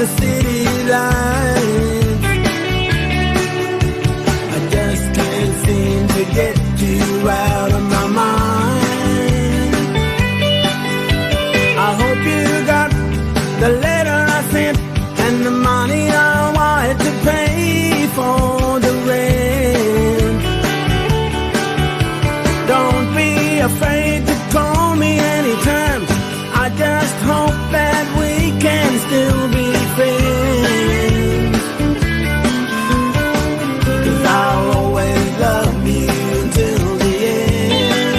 the city lights. I just can't seem to get you out of my mind. I hope you got the letter I sent and the money I wanted to pay for the rent. Don't be afraid to call me anytime. I just hope that we can still be friends. 'Cause I'll always love you until the end.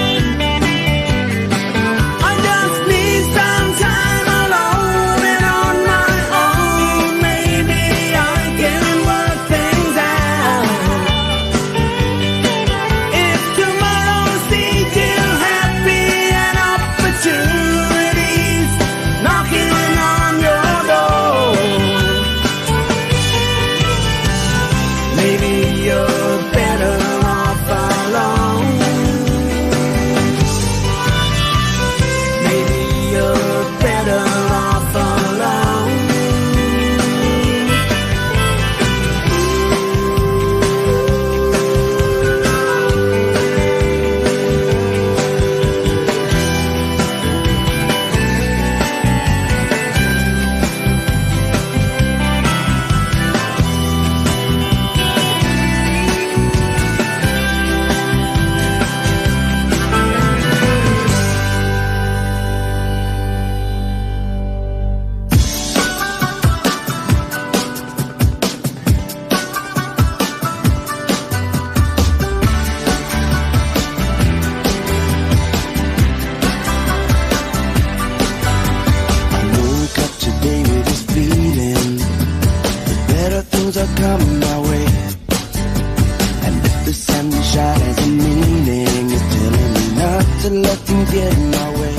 I just need some time alone and on my own. Maybe I can work things out. If tomorrow sees you happy and opportunities knocking on your door, maybe you're better off alone. Maybe you're better off alone. I woke up today with this feeling that better things are coming my way. And if the sunshine has a meaning, it's telling me not to let things get in my way.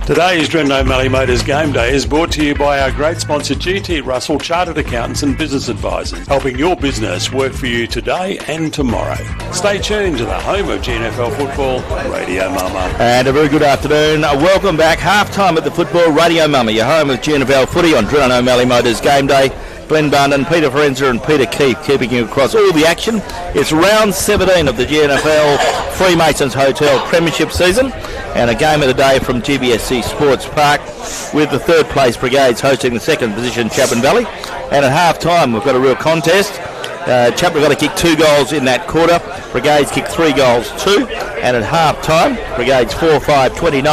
Today's Dren O'Malley Motors Game Day is brought to you by our great sponsor GT Russell Chartered Accountants and Business Advisors, helping your business work for you today and tomorrow. Stay tuned to the home of GNFL football, Radio Mama. And a very good afternoon. Welcome back. Half-time at the football, Radio Mama, your home of GNFL footy on Dren O'Malley Motors Game Day. Glenn Barnden, Peter Forenza and Peter Keefe keeping you across all the action. It's round 17 of the GNFL Freemasons Hotel Premiership season, and a game of the day from GBSC Sports Park with the third place Brigades hosting the second position Chapman Valley. And at half-time we've got a real contest. Chapman got to kick 2 goals in that quarter. Brigades kicked 3 goals, 2. And at half-time, Brigades 4-5-29.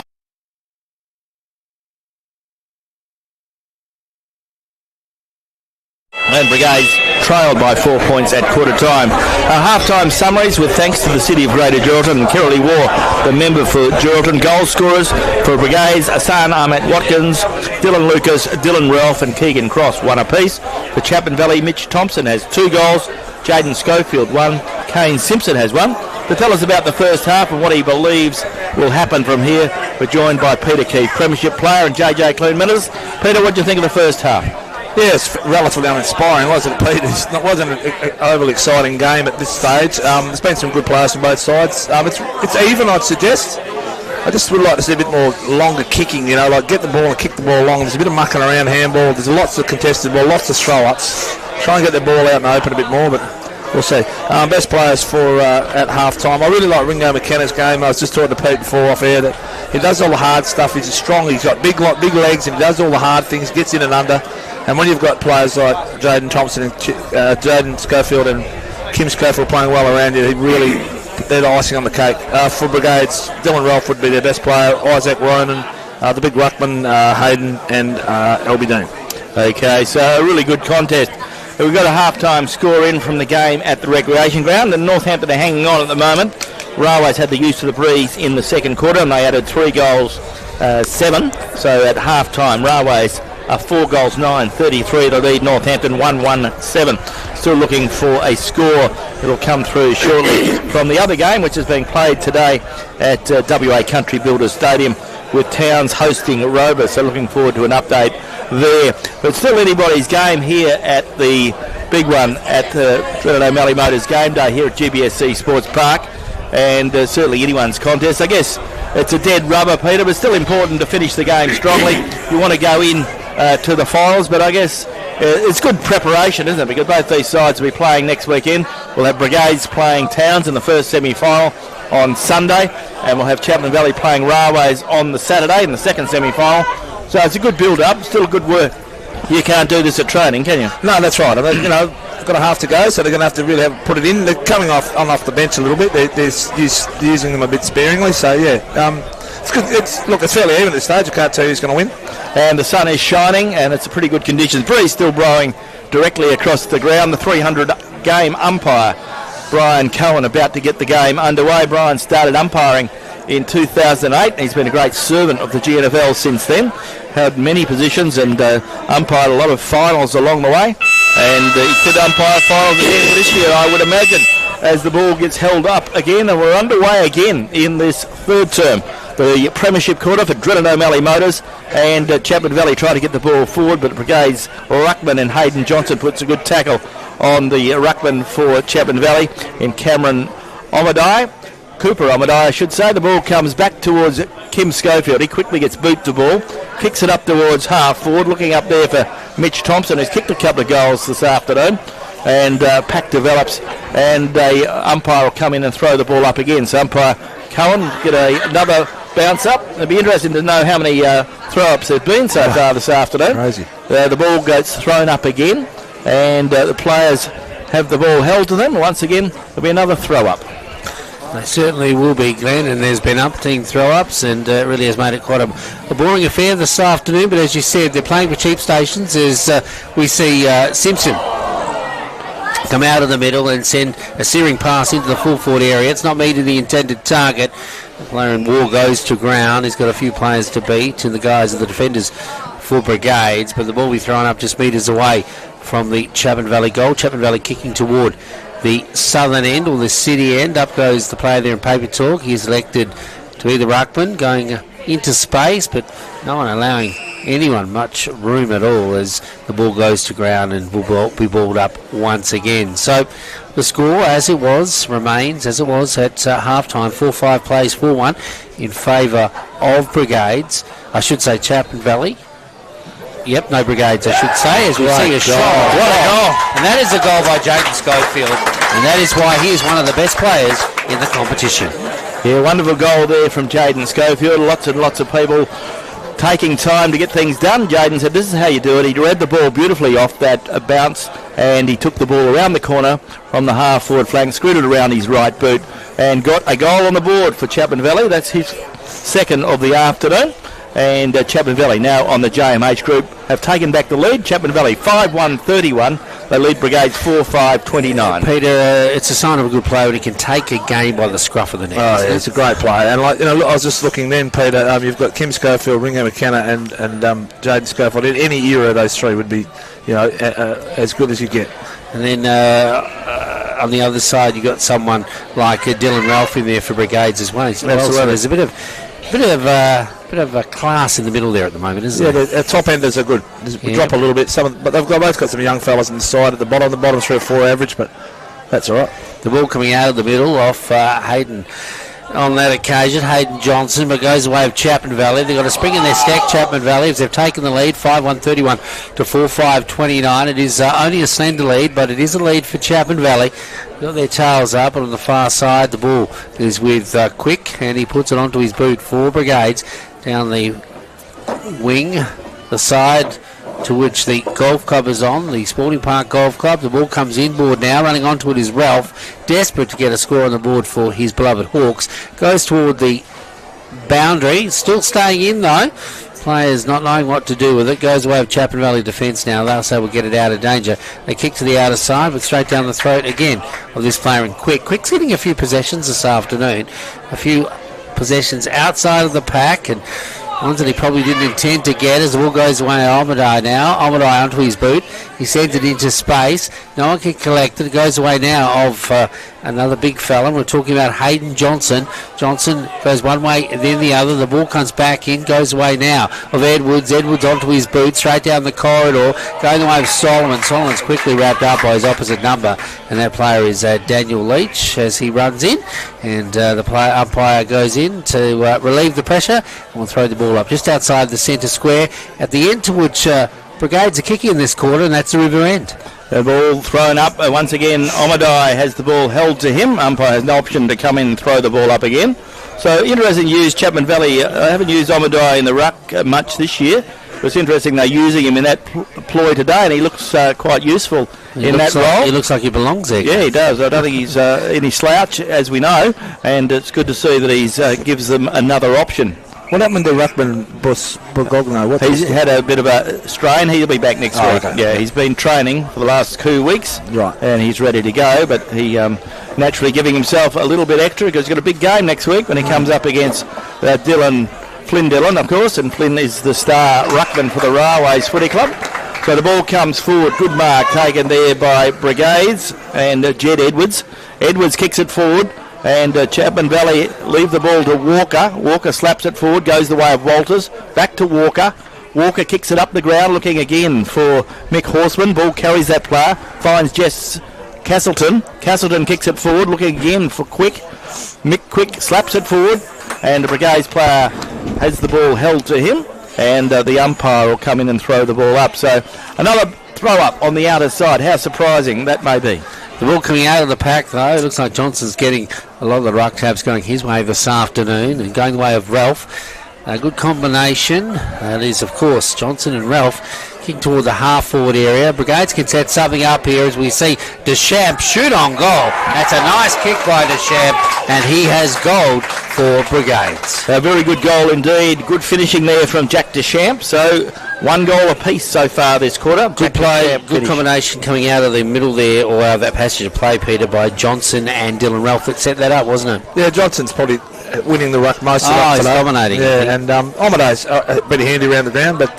And Brigades trailed by 4 points at quarter time. Half-time summaries with thanks to the City of Greater Geraldton and Kirrily War, the member for Geraldton. Goal scorers for Brigades, Hassan Ahmed Watkins, Dylan Lucas, Dylan Ralph and Keegan Cross, 1 apiece. For Chapman Valley, Mitch Thompson has 2 goals, Jaden Schofield 1, Kane Simpson has 1. To tell us about the first half and what he believes will happen from here, we're joined by Peter Keefe, Premiership player, and JJ Clune Millers. Peter, what do you think of the first half? Yeah, it's relatively uninspiring, wasn't it, Pete? It wasn't an overly exciting game at this stage. There's been some good players from both sides. It's even, I'd suggest. I just would like to see a bit more longer kicking, you know, like get the ball and kick the ball long. There's a bit of mucking around handball. There's lots of contested ball, lots of throw-ups. Try and get the ball out and open a bit more, but we'll see. Best players for at half-time. I really like Ringo McKenna's game. I was just talking to Pete before off air that he does all the hard stuff. He's strong. He's got big legs and he does all the hard things, gets in and under. And when you've got players like Jaden Thompson and Jaden Schofield and Kim Schofield playing well around you, they're the icing on the cake. For Brigades, Dylan Ralph would be their best player, Isaac Ronan, the big ruckman, Hayden, and Elby Dean. Okay, so a really good contest. We've got a half-time score in from the game at the recreation ground, and Northampton are hanging on at the moment. Railways had the use of the breeze in the second quarter, and they added 3 goals, 7. So at half-time, Railways are 4 goals, 9, 33 to lead Northampton 1-1-7. Still looking for a score that'll come through shortly from the other game, which is being played today at WA Country Builders Stadium with Towns hosting Rover. So looking forward to an update there. But still anybody's game here at the big one at the Dren O'Malley Motors Game Day here at GBSC Sports Park. And certainly anyone's contest. I guess it's a dead rubber, Peter, but still important to finish the game strongly. You want to go in to the finals, but I guess it's good preparation, isn't it? Because both these sides will be playing next weekend. We'll have Brigades playing Towns in the first semi-final on Sunday, and we'll have Chapman Valley playing Railways on the Saturday in the second semi-final. So it's a good build-up, still good work. You can't do this at training, can you? No, that's right. I mean, they've got a half to go, so they're going to have to really put it in. They're coming off the bench a little bit. They're using them a bit sparingly. So it's good. It's fairly even at this stage. I can't tell you who's going to win. And the sun is shining, and it's a pretty good conditions. Breeze still blowing directly across the ground. The 300 game umpire, Brian Cohen, about to get the game underway. Brian started umpiring in 2008. He's been a great servant of the GNFL since then. Had many positions and umpired a lot of finals along the way. And he could umpire finals again this year, I would imagine, as the ball gets held up again. And we're underway again in this third term. The Premiership quarter for Drennan O'Malley Motors, and Chapman Valley try to get the ball forward, but Brigades Ruckman and Hayden Johnson puts a good tackle on the Ruckman for Chapman Valley in Cameron Cooper Omadai, I should say. The ball comes back towards Kim Schofield. He quickly gets boot the ball, kicks it up towards half forward, looking up there for Mitch Thompson, who's kicked a couple of goals this afternoon. And pack develops, and a umpire will come in and throw the ball up again. So umpire Cohen get another bounce up. It'd be interesting to know how many throw-ups there have been so far this afternoon. Crazy. The ball gets thrown up again, and the players have the ball held to them. Once again, there'll be another throw-up. They certainly will be, Glenn, and there's been umpteen throw-ups, and it really has made it quite a boring affair this afternoon. But as you said, they're playing for cheap stations as we see Simpson come out of the middle and send a searing pass into the full forward area. It's not meeting the intended target. The player in war goes to ground. He's got a few players to beat, and the guys are the defenders for Brigades, but the ball will be thrown up just metres away from the Chapman Valley goal. Chapman Valley kicking toward the southern end or the city end. Up goes the player there in paper talk. He is elected to be the ruckman, going into space, but no one allowing anyone much room at all as the ball goes to ground and will be balled up once again. So the score as it was remains as it was at half-time. 4-5 plays 4-1 in favour of Brigades. I should say Chapman Valley. Yep, no Brigades, I should say, as we see a shot. What a goal. And that is a goal by Jaden Schofield, and that is why he is one of the best players in the competition. Yeah, wonderful goal there from Jaden Schofield. Lots and lots of people taking time to get things done. Jaden said, this is how you do it. He read the ball beautifully off that bounce, and he took the ball around the corner from the half-forward flank, scooted around his right boot, and got a goal on the board for Chapman Valley. That's his second of the afternoon. And Chapman Valley now on the JMH group have taken back the lead. Chapman Valley 5-1-31. They lead Brigades 4-5-29. Peter, it's a sign of a good player when he can take a game by the scruff of the neck. Oh, yeah, it's a great player. And look, I was just looking then, Peter. You've got Kim Schofield, Ringo McKenna, and Jaden Schofield. In any era, those three would be, as good as you get. And then on the other side, you got someone like Dylan Ralph in there for Brigades as well. So there's a bit of a class in the middle there at the moment, isn't there? Yeah, the top enders are good. Drop a little bit, but they've both got some young fellas on the side at the bottom. The bottom 3 or 4 average, but that's all right. The ball coming out of the middle off Hayden on that occasion. Hayden Johnson, but goes away of Chapman Valley. They've got a spring in their stack, Chapman Valley, as they've taken the lead, 5-1-31 to 4-5-29. It is only a slender lead, but it is a lead for Chapman Valley. Got their tails up, and on the far side, the ball is with Quick, and he puts it onto his boot for Brigades. Down the wing, the side to which the golf club is on, the Sporting Park Golf Club. The ball comes inboard now. Running onto it is Ralph, desperate to get a score on the board for his beloved Hawks. Goes toward the boundary, still staying in though. Players not knowing what to do with it. Goes away of Chapman Valley defence now. They'll say we'll get it out of danger. They kick to the outer side, but straight down the throat again of this player in Quick. Quick's getting a few possessions this afternoon. A few possessions outside of the pack, and ones that he probably didn't intend to get as the ball goes away. Omadai now. onto his boot. He sends it into space. No one can collect it. It goes away now of another big fella. We're talking about Hayden Johnson. Johnson goes one way, then the other. The ball comes back in, goes away now of Edwards. Edwards onto his boot, straight down the corridor, going the way of Solomon. Solomon's quickly wrapped up by his opposite number, and that player is Daniel Leach as he runs in, and the umpire goes in to relieve the pressure, and will throw the ball up just outside the centre square at the end to which Brigades are kicking in this quarter, and that's the river end. The ball thrown up. Once again, Omadai has the ball held to him. Umpire has no option to come in and throw the ball up again. So interesting use. Chapman Valley haven't used Omadai in the ruck much this year. It's interesting they're using him in that ploy today, and he looks quite useful in that role. He looks like he belongs there. Yeah, he does. I don't think he's any slouch, as we know, and it's good to see that he's gives them another option. What happened to Ruckman Bogogno? He's had a bit of a strain. He'll be back next week. Okay. Yeah, he's been training for the last 2 weeks, right, and he's ready to go. But he naturally giving himself a little bit extra because he's got a big game next week when he comes up against Flynn Dillon, of course, and Flynn is the star ruckman for the Railways Footy Club. So the ball comes forward. Good mark taken there by Brigades and Jed Edwards. Edwards kicks it forward. And Chapman Valley leave the ball to Walker. Walker slaps it forward, goes the way of Walters. Back to Walker. Walker kicks it up the ground, looking again for Mick Horseman. Ball carries that player, finds Jess Castleton. Castleton kicks it forward, looking again for Quick. Mick Quick slaps it forward, and the Brigades player has the ball held to him, and the umpire will come in and throw the ball up. So another throw up on the outer side. How surprising that may be. The ball coming out of the pack, though. It looks like Johnson's getting a lot of the ruck tabs going his way this afternoon and going the way of Ralph. A good combination. That is, of course, Johnson and Ralph kicking toward the half-forward area. Brigades can set something up here as we see Deschamps shoot on goal. That's a nice kick by Deschamps, and he has gold for Brigades. A very good goal indeed. Good finishing there from Jack Deschamps. So 1 goal apiece so far this quarter. Good play, good combination coming out of the middle there, or out of that passage of play, Peter, by Johnson and Dylan Ralph that set that up, wasn't it? Yeah, Johnson's probably winning the ruck most of the he's dominating. Yeah, and Omadai's pretty handy around the ground, but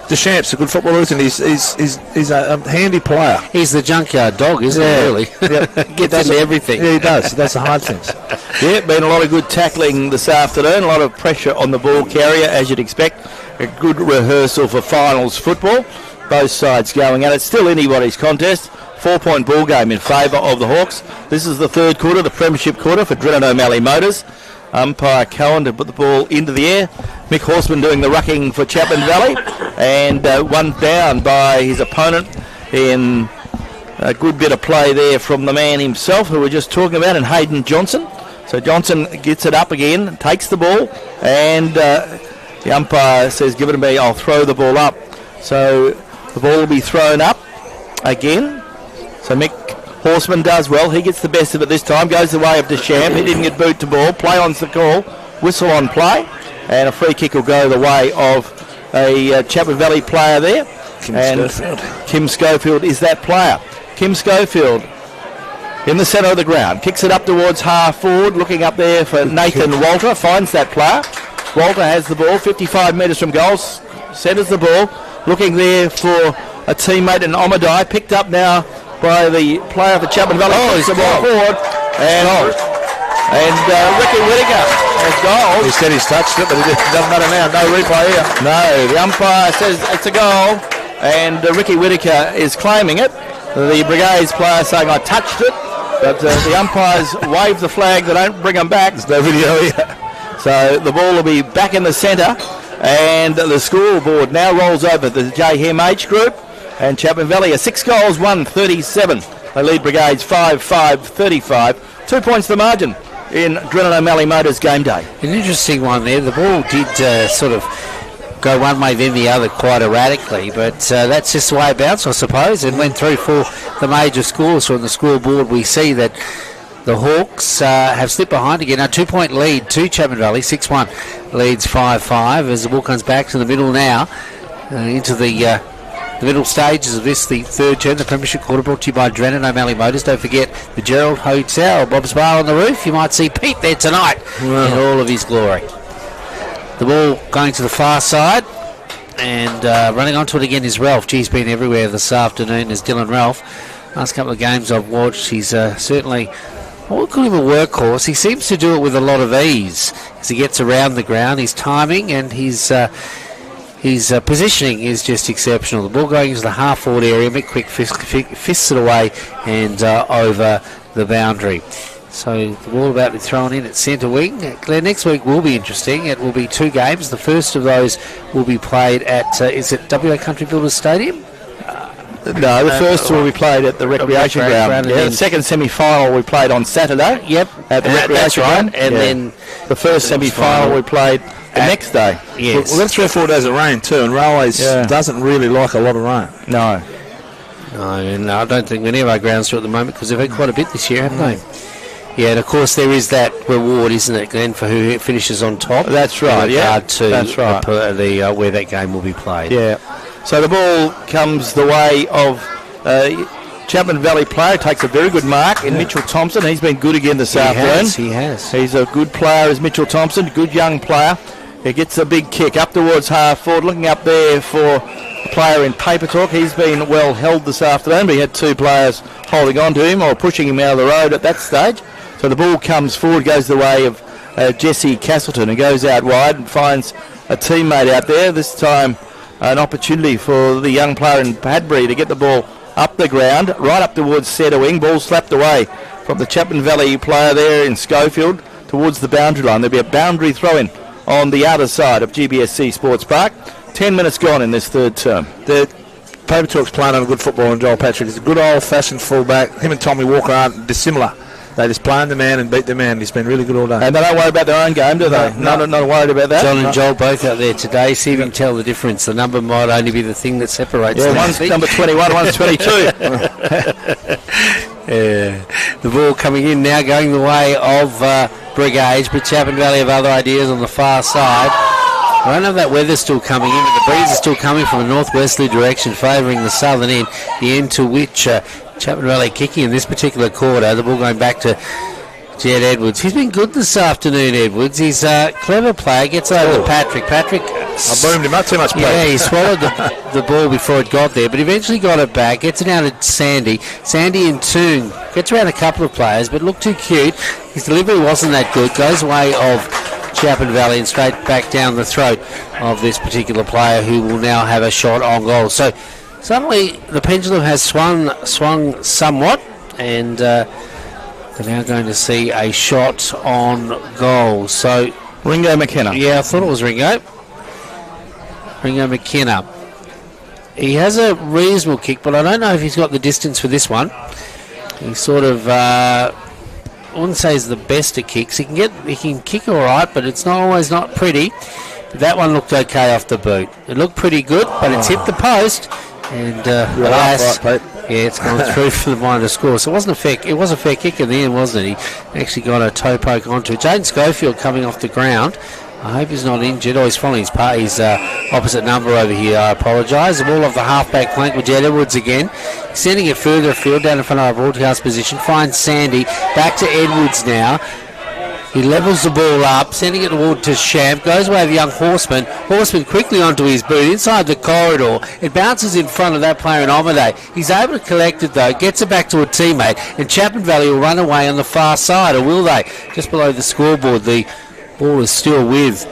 Deschamps, a good footballer, and he's a handy player. He's the junkyard dog, isn't he, really? Yep. Gets into everything. Yeah, he does. That's the hard things. Yeah, been a lot of good tackling this afternoon, a lot of pressure on the ball carrier, as you'd expect. A good rehearsal for finals football. Both sides going at it. Still anybody's contest. 4-point ball game in favour of the Hawks. This is the third quarter, the premiership quarter for Drennan O'Malley Motors. Umpire Cohen to put the ball into the air. Mick Horseman doing the rucking for Chapman Valley. And one down by his opponent in a good bit of play there from the man himself who we were just talking about, and Hayden Johnson. So Johnson gets it up again, takes the ball, and the umpire says, give it to me, I'll throw the ball up. So the ball will be thrown up again. So Mick Horseman does well. He gets the best of it this time. Goes the way of Deschamps. He didn't get boot to ball. Play on's the call. Whistle on play. And a free kick will go the way of a Chapman Valley player there. Kim Schofield is that player. Kim Schofield in the centre of the ground. Kicks it up towards half forward. Looking up there for Nathan Walter. Finds that player. Walter has the ball. 55 metres from goal. Centres the ball. Looking there for a teammate in Omadai. Picked up now by the player for Chapman Valley. He's the ball forward. And Ricky Whittaker has goal. He said he's touched it, but it doesn't matter now. No replay here. No, the umpire says it's a goal, and Ricky Whittaker is claiming it. The Brigades player saying I touched it, but the umpires wave the flag. They don't bring them back. There's no video here. So the ball will be back in the centre, and the scoreboard now rolls over the JMH group. And Chapman Valley are 6 goals, 1-37. They lead Brigades 5-5-35. 2 points the margin in Drennan O'Malley Motors game day. An interesting one there. The ball did sort of go one way then the other quite erratically, but that's just the way it bounced, I suppose, and went through for the major scores. So on the scoreboard we see that the Hawks have slipped behind again. A 2-point lead to Chapman Valley. 6-1 leads 5-5 as the ball comes back to the middle now into the middle stages of this, the third term, the Premiership Quarter, brought to you by Drennan O'Malley Motors. Don't forget the Gerald Hotel, Bob's Bar on the roof. You might see Pete there tonight in all of his glory. The ball going to the far side, and running onto it again is Ralph. He's been everywhere this afternoon as Dylan Ralph. Last couple of games I've watched, he's certainly, I would call him a workhorse. He seems to do it with a lot of ease as he gets around the ground. His timing and his positioning is just exceptional. The ball going into the half-forward area, Mick Quick fists it away and over the boundary. So the ball about to be thrown in at centre wing. Glenn, next week will be interesting. It will be 2 games. The first of those will be played at, is it WA Country Builders Stadium? No, the first will be played at the recreation ground. Yeah, the second semi-final we played on Saturday. Yep, at the recreation ground. And then the first semi-final we played the next day. We've Yes. got 3 or 4 days of rain too, and Railways doesn't really like a lot of rain. No. And I don't think many of our grounds do at the moment because they've had quite a bit this year, haven't they? Yeah, and of course there is that reward, isn't it, Glenn, for who finishes on top? That's right, That's right. Where that game will be played. Yeah. So the ball comes the way of Chapman Valley player, takes a very good mark in Mitchell Thompson. He's been good again this afternoon. He has. He's a good player as Mitchell Thompson, good young player. He gets a big kick up towards half forward, looking up there for a player in Paper Talk. He's been well held this afternoon, but he had 2 players holding on to him or pushing him out of the road at that stage. So the ball comes forward, goes the way of Jesse Castleton, and goes out wide and finds a teammate out there. This time an opportunity for the young player in Padbury to get the ball up the ground, right up towards centre wing. Ball slapped away from the Chapman Valley player there in Schofield towards the boundary line. There'll be a boundary throw-in on the outer side of GBSC Sports Park. 10 minutes gone in this third term. The Paper Talk's playing on good football, and Joel Patrick is a good old-fashioned fullback. Him and Tommy Walker aren't dissimilar. They just play the man and beat the man. He's been really good all day. And they don't worry about their own game, do they? No. Not worried about that. John and Joel both out there today. See if you can tell the difference. The number might only be the thing that separates them. One's number 21, one's 22. The ball coming in now, going the way of Brigades, but Chapman Valley have other ideas on the far side. I don't know if that weather's still coming in, but the breeze is still coming from a northwesterly direction, favouring the southern end, the end to which Chapman Valley kicking in this particular quarter. The ball going back to Jed Edwards. He's been good this afternoon, Edwards. He's a clever player. Gets over to Patrick. Patrick... I boomed him up too much play. Yeah, he swallowed the ball before it got there, but eventually got it back. Gets it down to Sandy. Sandy in tune. Gets around a couple of players, but looked too cute. His delivery wasn't that good. Goes away of Chapman Valley and straight back down the throat of this particular player who will now have a shot on goal. So suddenly the pendulum has swung somewhat, and we're now going to see a shot on goal. So Ringo McKenna. Yeah, I thought it was Ringo McKenna. He has a reasonable kick, but I don't know if he's got the distance for this one. He sort of, I wouldn't say he's the best at kicks. He can kick all right, but it's always not pretty. But that one looked okay off the boot. It looked pretty good, but it's hit the post, and alas, it's gone through for the minor score. So it wasn't a fair. It was a fair kick in the end, wasn't it? He actually got a toe poke onto it. Jaden Schofield coming off the ground. I hope he's not injured. He's following his opposite number over here. I apologise. The ball off the half-back flank with Jed Edwards again. Sending it further afield down in front of our broadcast position. Finds Sandy. Back to Edwards now. He levels the ball up, sending it toward to Shamp. Goes away the young Horseman. Horseman quickly onto his boot inside the corridor. It bounces in front of that player in Omade. He's able to collect it though. Gets it back to a teammate. And Chapman Valley will run away on the far side, or will they? Just below the scoreboard. The ball is still with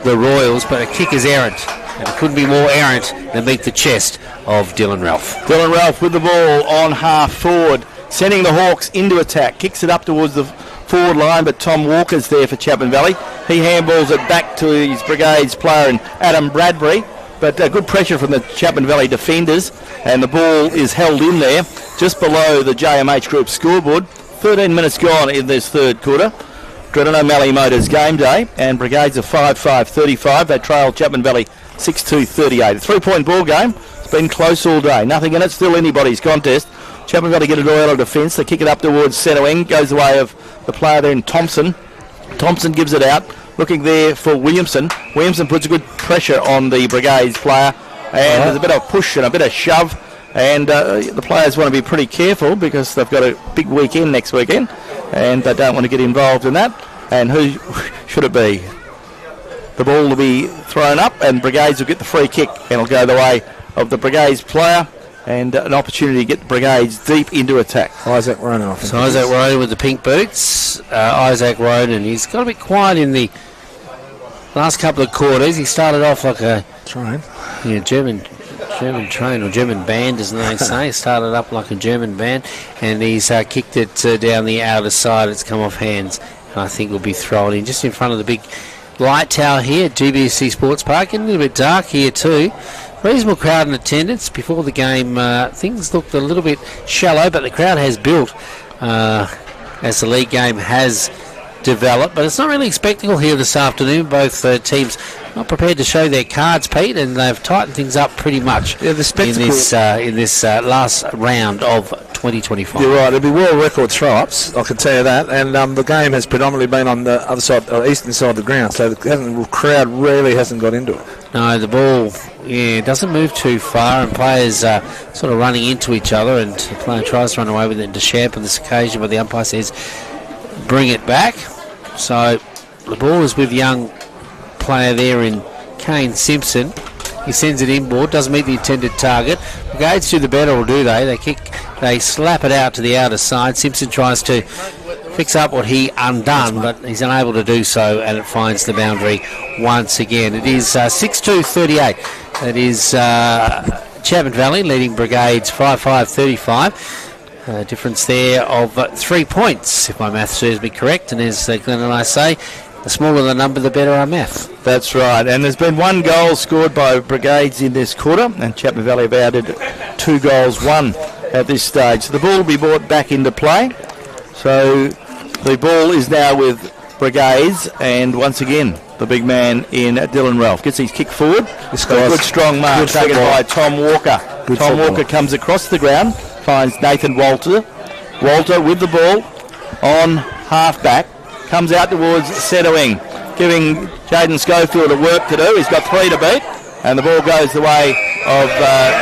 the Royals, but a kick is errant. And it couldn't be more errant than meet the chest of Dylan Ralph. Dylan Ralph with the ball on half forward, sending the Hawks into attack. Kicks it up towards the forward line, but Tom Walker's there for Chapman Valley. He handballs it back to his Brigades player in Adam Bradbury, but good pressure from the Chapman Valley defenders, and the ball is held in there just below the JMH Group scoreboard. 13 minutes gone in this third quarter. Grenada Mallee Motors game day, and Brigades are 5-5-35. They trail Chapman Valley 6-2-38. A 3-point ball game. It's been close all day. Nothing in it. Still anybody's contest. Chapman Valley get it all out of defence. They kick it up towards centre wing. Goes the way of the player there in Thompson. Thompson gives it out. Looking there for Williamson. Williamson puts a good pressure on the Brigades player. And there's a bit of push and a bit of shove. And the players want to be pretty careful because they've got a big weekend next weekend. And they don't want to get involved in that. And who should it be? The ball will be thrown up and Brigades will get the free kick, and it'll go the way of the Brigades player. and an opportunity to get the Brigades deep into attack. Isaac Ronan, I think. So Isaac Ronan with the pink boots. Isaac Ronan, he's got a bit quiet in the last couple of quarters. He started off like a Train. German train or German band, as they say. Started up like a German band, and he's kicked it down the outer side. It's come off hands, and I think will be thrown in just in front of the big light tower here at GBSC Sports Park. Getting a little bit dark here too. Reasonable crowd in attendance. Before the game, things looked a little bit shallow, but the crowd has built as the league game has developed. But it's not really a spectacle here this afternoon. Both teams not prepared to show their cards, Pete, and they've tightened things up pretty much the spectacle in this last round of 2025. You're right. It'll be world record throw-ups, I can tell you that. And the game has predominantly been on the other side, or eastern side of the ground, so the crowd really hasn't got into it. No, the ball doesn't move too far, and players sort of running into each other, and the player tries to run away with it to Champ on this occasion, but the umpire says bring it back. So the ball is with young player there in Kane Simpson. He sends it inboard, doesn't meet the intended target. Brigades do the better, or do they? They slap it out to the outer side. Simpson tries to fix up what he undone, but he's unable to do so, and it finds the boundary once again. It is 6-2-38. It is Chapman Valley leading Brigades 5-5-35. Difference there of 3 points, if my math serves me correct. And as Glenn and I say, the smaller the number, the better our math. That's right. And there's been 1 goal scored by Brigades in this quarter, and Chapman Valley have added 2 goals, 1 at this stage. The ball will be brought back into play. So the ball is now with Brigades, and once again, the big man in Dylan Ralph gets his kick forward. This guy's good strong mark taken by Tom Walker. Tom Walker comes across the ground, finds Nathan Walter. Walter with the ball on half-back, comes out towards centre wing, giving Jaden Schofield a work to do. He's got 3 to beat, and the ball goes the way of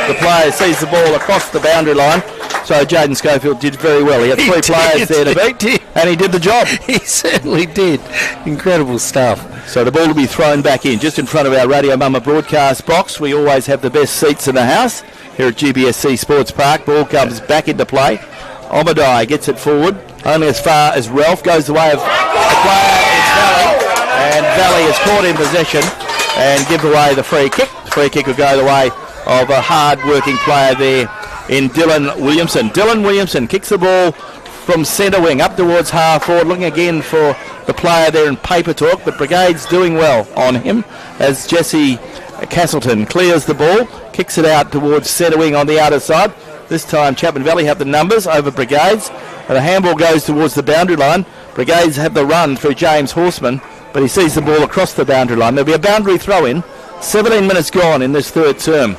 the player, sees the ball across the boundary line. So Jaden Schofield did very well. He had 3 players there to beat, and he did the job. He certainly did. Incredible stuff. So the ball will be thrown back in, just in front of our Radio Mama broadcast box. We always have the best seats in the house here at GBSC Sports Park. Ball comes back into play. Omadai gets it forward, only as far as Ralph goes the way of the player. It's Valley, and Valley is caught in possession and give away the free kick. The free kick will go the way of a hard-working player there in Dylan Williamson. Dylan Williamson kicks the ball from centre wing up towards half forward, looking again for the player there in Paper Talk, but Brigade's doing well on him as Jesse Castleton clears the ball, kicks it out towards centre wing on the outer side. This time Chapman Valley have the numbers over Brigades, and the handball goes towards the boundary line. Brigades have the run through James Horseman, but he sees the ball across the boundary line. There'll be a boundary throw-in. 17 minutes gone in this third term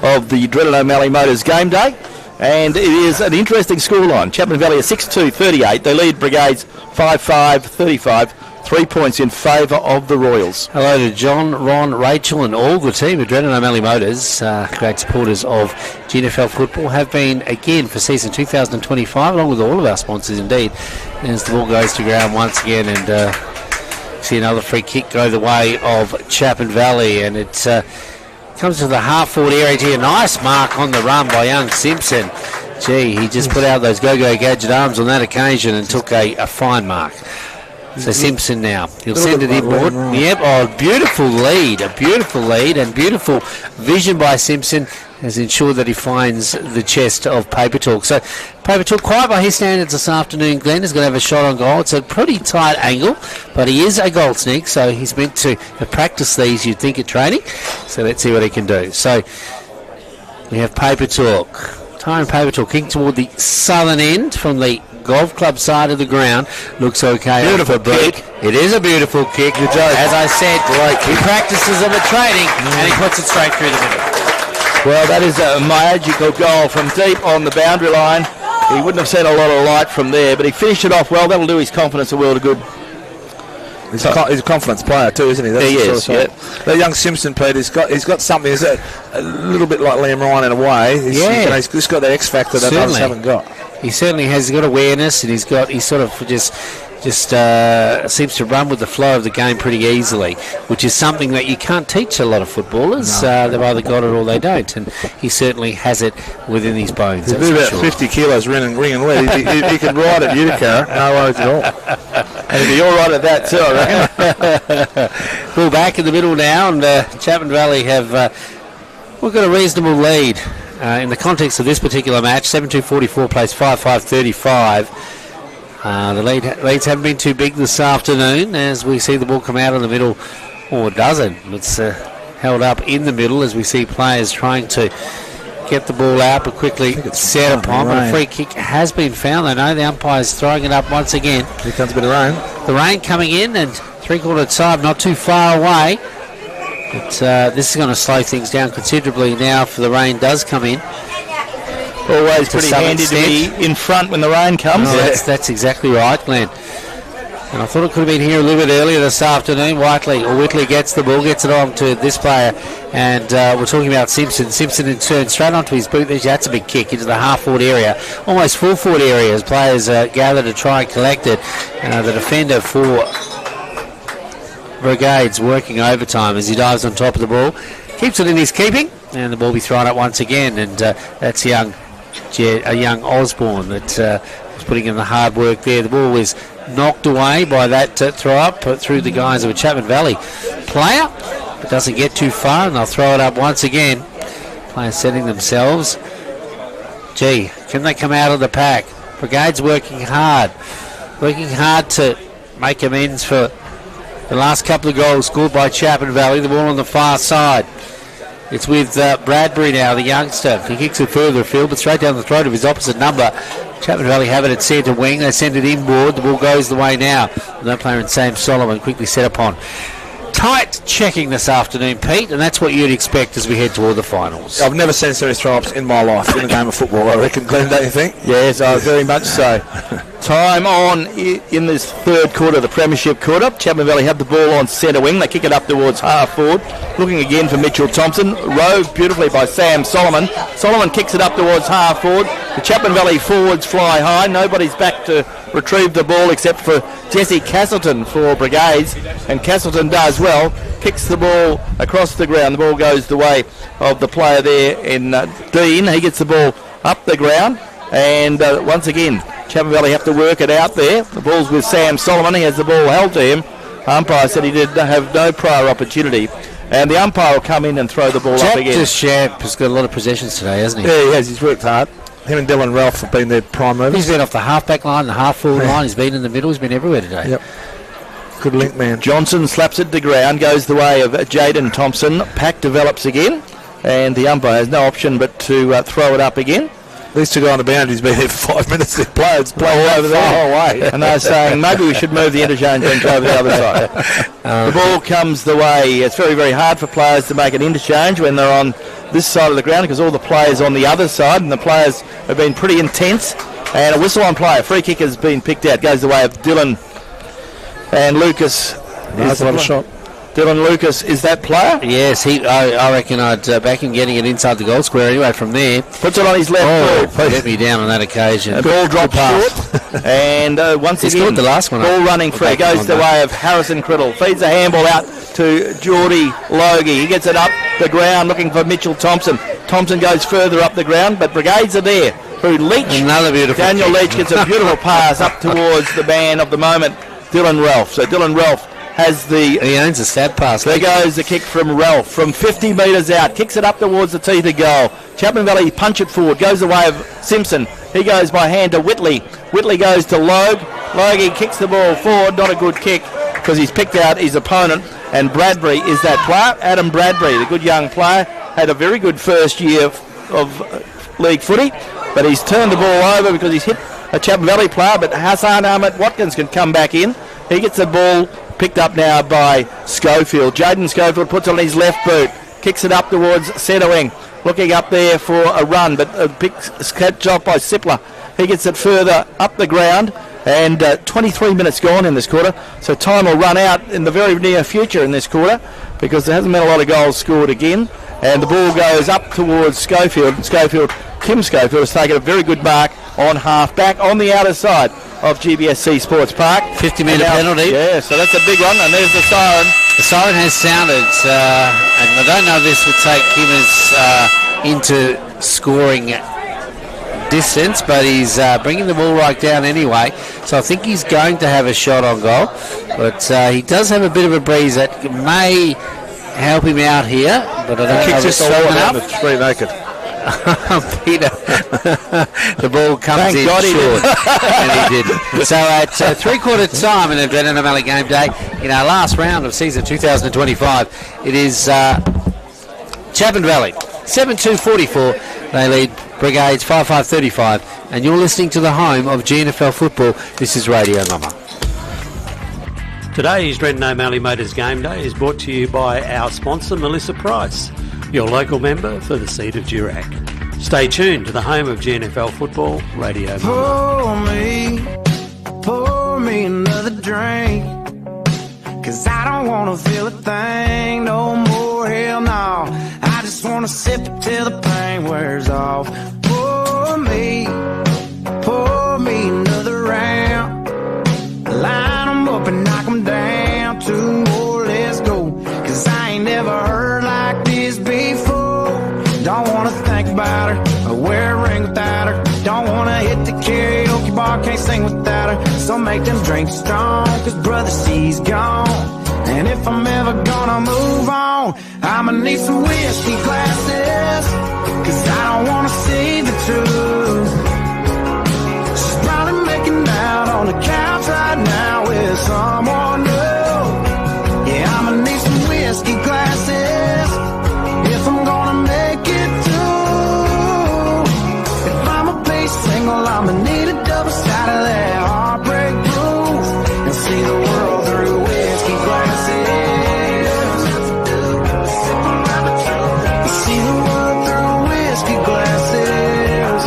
of the Dreaded O'Malley Motors game day, and it is an interesting scoreline. Chapman Valley are 6-2-38. They lead Brigades 5-5-35. 3 points in favour of the Royals. Hello to John, Ron, Rachel and all the team at Dreaded O'Malley Motors, great supporters of GNFL football, have been again for season 2025, along with all of our sponsors indeed. As the ball goes to ground once again, and see another free kick go the way of Chapman Valley, and it comes to the half-forward area here. Nice mark on the run by young Simpson. Gee, he just put out those go-go gadget arms on that occasion and took a fine mark. So Simpson now, he'll send it inboard. Yep, beautiful lead, and beautiful vision by Simpson has ensured that he finds the chest of Paper Talk. So Paper Talk, quite by his standards this afternoon, Glenn, is going to have a shot on goal. It's a pretty tight angle, but he is a goal sneak, so he's meant to practice these, you'd think, at training. So let's see what he can do. So we have Paper Talk. Tyron Paper Talk kicking toward the southern end from the golf club side of the ground. Looks okay. Beautiful kick. It is a beautiful kick. As I said, he practices them at training and he puts it straight through the middle. Well, that is a magical goal from deep on the boundary line. He wouldn't have seen a lot of light from there, but he finished it off well. That'll do his confidence a world of good. He's a confidence player too, isn't he? That's he is. Yeah. That young Simpson, Pete, he's got something. He's a little bit like Liam Ryan in a way. He's just got that X factor that others haven't got. He certainly has. He's got awareness, and he sort of just seems to run with the flow of the game pretty easily, which is something that you can't teach a lot of footballers. They've either got it or they don't, and he certainly has it within his bones. He's about 50 kilos ringing wet. He can ride at Utica, no worries at all. And he'll be all right at that too, I reckon. Ball back in the middle now, and Chapman Valley have we've got a reasonable lead in the context of this particular match. 7-2-44 plays 5-5-35. The leads haven't been too big this afternoon as we see the ball come out in the middle, or it doesn't. It's held up in the middle as we see players trying to get the ball out but quickly set upon. But a free kick has been found. I know the umpire's throwing it up once again. Here comes a bit of rain. The rain coming in, and three-quarter time not too far away. But this is going to slow things down considerably now if the rain does come in. Always pretty handy to be in front when the rain comes. No, that's exactly right, Glenn. And I thought it could have been here a little bit earlier this afternoon. Whitley gets the ball, gets it on to this player, and we're talking about Simpson. Simpson in turn straight onto his boot. That's a big kick into the half-forward area, almost full-forward area as players gather to try and collect it. The defender for Brigades working overtime as he dives on top of the ball, keeps it in his keeping, and the ball be thrown up once again. And that's a young Osborne that was putting in the hard work there. The ball was knocked away by that throw up through the guys of a Chapman Valley player, but doesn't get too far, and they'll throw it up once again. Players setting themselves. Can they come out of the pack? Brigades working hard to make amends for the last couple of goals scored by Chapman Valley. The ball on the far side. It's with Bradbury now, the youngster. He kicks it further afield, but straight down the throat of his opposite number. Chapman Valley have it at centre wing. They send it inboard. The ball goes the way now. No player in Sam Solomon quickly set upon. Tight checking this afternoon, Pete, and that's what you'd expect as we head toward the finals. I've never seen serious throw-ups in my life in a game of football, I reckon, Glenn, don't you think? Yes, very much so. Time on in this third quarter, the premiership quarter. Chapman Valley have the ball on centre wing. They kick it up towards half forward. Looking again for Mitchell Thompson. Rowed beautifully by Sam Solomon. Solomon kicks it up towards half forward. The Chapman Valley forwards fly high. Nobody's back to retrieve the ball except for Jesse Castleton for Brigades. And Castleton does well. Kicks the ball across the ground. The ball goes the way of the player there in Dean. He gets the ball up the ground. And once again, Chapman Valley have to work it out there. The ball's with Sam Solomon. He has the ball held to him. Umpire said he did have no prior opportunity. And the umpire will come in and throw the ball up again. Champ has got a lot of possessions today, hasn't he? Yeah, he has. He's worked hard. Him and Dylan Ralph have been their prime movers. He's been off the half-back line, the half-forward line. He's been in the middle. He's been everywhere today. Yep. Good link, man. Johnson slaps it to ground, goes the way of Jaden Thompson. Pack develops again, and the umpire has no option but to throw it up again. These two guys on the boundary's been here for 5 minutes. They're players playing over the whole way. And they're saying maybe we should move the interchange bench over the other side. The ball comes the way. It's very, very hard for players to make an interchange when they're on this side of the ground because all the players on the other side, and the players have been pretty intense. And a whistle on play. A free kick has been picked out. Goes the way of Dylan and Lucas. That's a lot of shot. Dylan Lucas is that player? Yes, I reckon I'd back him getting it inside the goal square anyway from there. Puts it on his left foot. Let me down on that occasion. The ball drops short. And once He's again, the last one ball running free. Goes the way of Harrison Criddle. Feeds a handball out to Geordie Logie. He gets it up the ground looking for Mitchell Thompson. Thompson goes further up the ground, but Brigades are there. Through Leach. Another beautiful Daniel kick. Leach gets a beautiful pass up towards the man of the moment, Dylan Ralph. So Dylan Ralph has the... He owns a stab pass. There goes the kick from Ralph from 50 metres out. Kicks it up towards the teeth of goal. Chapman Valley punch it forward. Goes the way of Simpson. He goes by hand to Whitley. Whitley goes to Logue. Logie kicks the ball forward. Not a good kick because he's picked out his opponent. And Bradbury is that player. Adam Bradbury, the good young player, had a very good first year of league footy. But he's turned the ball over because he's hit a Chapman Valley player. But Hassan Ahmed Watkins can come back in. He gets the ball picked up now by Schofield. Jaden Schofield puts it on his left boot, kicks it up towards centre wing, looking up there for a run, but catch off by Sipler. He gets it further up the ground, and 23 minutes gone in this quarter, so time will run out in the very near future in this quarter because there hasn't been a lot of goals scored again, and the ball goes up towards Schofield. Kim Schofield has taken a very good mark on half-back on the outer side of GBSC Sports Park. 50-metre penalty. Yeah, so that's a big one, and there's the siren. The siren has sounded, and I don't know if this would take him into scoring distance, but he's bringing the ball right down anyway, so I think he's going to have a shot on goal, but he does have a bit of a breeze that may help him out here, but I don't know if it's strong enough. Straight naked. Peter, the ball comes in short, and he didn't. So at three-quarter time in the Brennan O'Malley game day, in our last round of season 2025, it is Chapman Valley 7-2-44. They lead Brigades 5-5-35, and you're listening to the home of GNFL football. This is Radio Mama. Today's Brendan O'Malley Motors Game Day is brought to you by our sponsor Melissa Price, your local member for the seat of Durack. Stay tuned to the home of GNFL football, Radio Mama. Pour me another drink, 'cause I don't wanna feel a thing no more, hell no. I just wanna sip it till the pain wears off. Pour me another round. Line 'em up and knock 'em down. Two more, let's go. 'Cause I ain't never heard like this before. Don't wanna think about her or wear a ring without her. Don't wanna hit the karaoke bar, can't sing without her. So make them drinks strong, 'cause brother C's gone. And if I'm ever gonna move on, I'ma need some whiskey glasses, 'cause I don't wanna see the truth. She's probably making out on the couch right now with someone new. Yeah, I'ma need some whiskey glasses if I'm gonna make it through. If I'm a bass single, I'ma need a double side of that heartbreak proof, and see the world through whiskey glasses. See the world through whiskey glasses.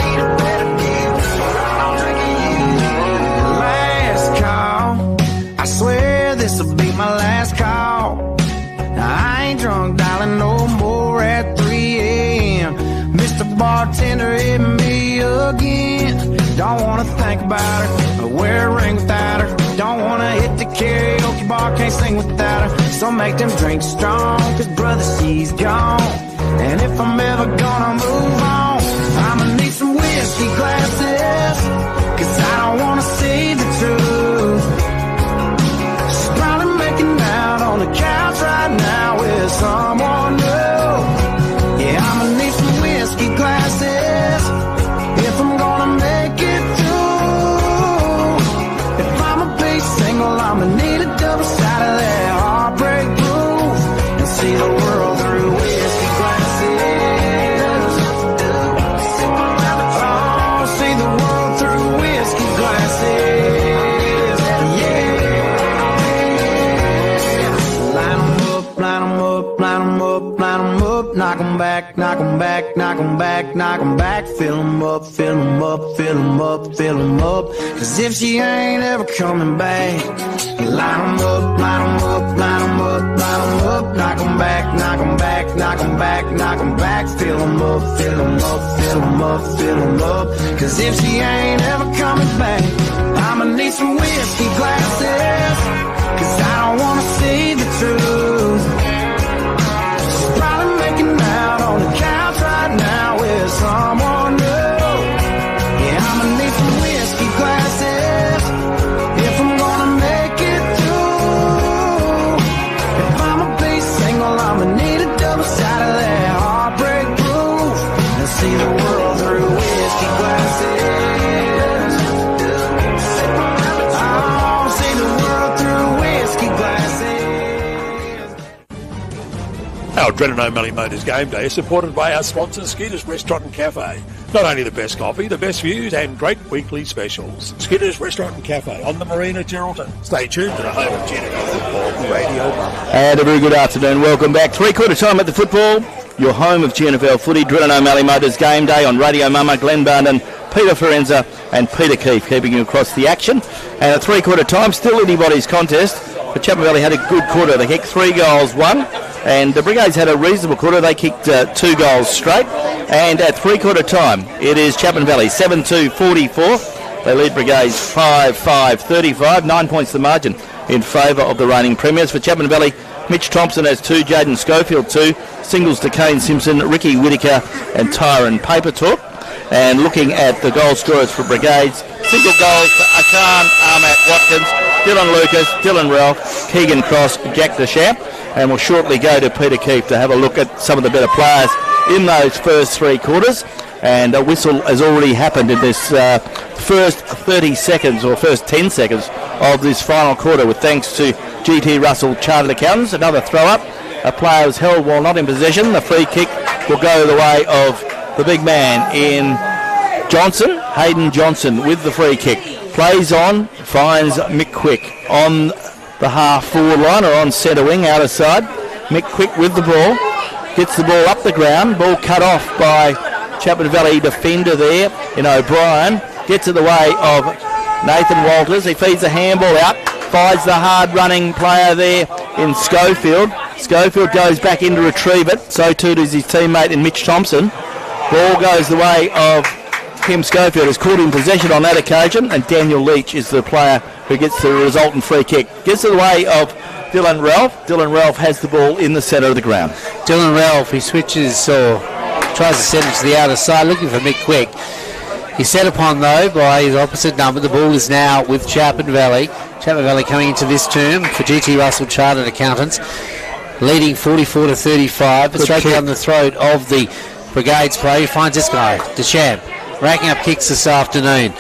Last call, I swear this'll be my last call. I ain't drunk, darling, no more at 3 a.m. Mr. Bartender hit me again. Don't wanna think about her or wear a ring without her. Don't wanna hit the karaoke bar, can't sing without her. So make them drinks strong, 'cause brother C's gone. And if I'm ever gonna move on, I'ma need some whiskey glasses, 'cause I don't wanna see the truth. She's probably making out on the couch right now with someone new. Yeah, I'ma need some whiskey glasses if I'm gonna make it through. If I'm a bass single, I'ma need a double side of that heartbreak proof, and see the world through whiskey glasses. Oh, see the world through whiskey glasses. Yeah. Line 'em up, line 'em up, line 'em up, line 'em up. Knock 'em back, knock 'em back, knock 'em back, knock 'em back. Fill 'em up, fill 'em up, fill 'em up, fill 'em up. 'Cause if she ain't ever coming back, line 'em up, line 'em up, line 'em up, line 'em up. Knock 'em back, knock 'em back, knock 'em back, knock 'em back. Fill 'em up, fill 'em up, fill 'em up, fill 'em up. 'Cause if she ain't ever coming back, I'ma need some whiskey glasses, 'cause I don't wanna see the truth. She's probably making out on the couch right now with someone new. Yeah, I'ma need some whiskey glasses if I'm gonna make it through. If I'm a bass single, I'ma need a double side of that heartbreak proof, and see the world through whiskey glasses. Oh, see the world through whiskey glasses. Our Brendan O'Malley Motors Game Day is supported by our sponsor Skeeter's Restaurant and Cafe. Not only the best coffee, the best views and great weekly specials. Skeeter's Restaurant and Cafe on the Marina, Geraldton. Stay tuned to the home of GNFL football, Radio Mama. And a very good afternoon. Welcome back. Three-quarter time at the football. Your home of GNFL footy. Brendan O'Malley Motors Game Day on Radio Mama. Glenn Barnden, Peter Forenza and Peter Keefe keeping you across the action. And at three-quarter time, still anybody's contest. But Chapman Valley had a good quarter. They kicked 3 goals, 1. And the Brigades had a reasonable quarter. They kicked 2 goals straight. And at three-quarter time, it is Chapman Valley 7-2-44. They lead Brigades 5-5-35. 9 points the margin in favour of the reigning premiers. For Chapman Valley, Mitch Thompson has 2, Jaden Schofield 2, singles to Kane Simpson, Ricky Whitaker and Tyron Papertalk. And looking at the goal scorers for Brigades, single goals for Akan, Armat Watkins, Dylan Lucas, Dylan Ralph, Keegan Cross, Jack Deschamps. And we'll shortly go to Peter Keefe to have a look at some of the better players in those first 3 quarters. And a whistle has already happened in this first 30 seconds or first 10 seconds of this final quarter, with thanks to GT Russell Chartered Accountants. Another throw-up. A player was held while not in possession. The free kick will go the way of the big man in Johnson, Hayden Johnson, with the free kick. Plays on, finds Mick Quick on the half-forward line or on centre wing, outer side. Mick Quick with the ball. Gets the ball up the ground. Ball cut off by Chapman Valley defender there in O'Brien. Gets it the way of Nathan Walters. He feeds the handball out. Finds the hard-running player there in Schofield. Schofield goes back in to retrieve it. So too does his teammate in Mitch Thompson. Ball goes the way of Kim Schofield, who's caught in possession on that occasion. And Daniel Leach is the player who gets the resultant free kick. Gets it the way of Dylan Ralph. Dylan Ralph has the ball in the centre of the ground. Dylan Ralph, he switches or tries to send it to the outer side, looking for Mick Quick. He's set upon, though, by his opposite number. The ball is now with Chapman Valley. Chapman Valley coming into this term for GT Russell Chartered Accountants, leading 44-35, but straight down the throat of the Brigades player. He finds this guy, Deschamps, racking up kicks this afternoon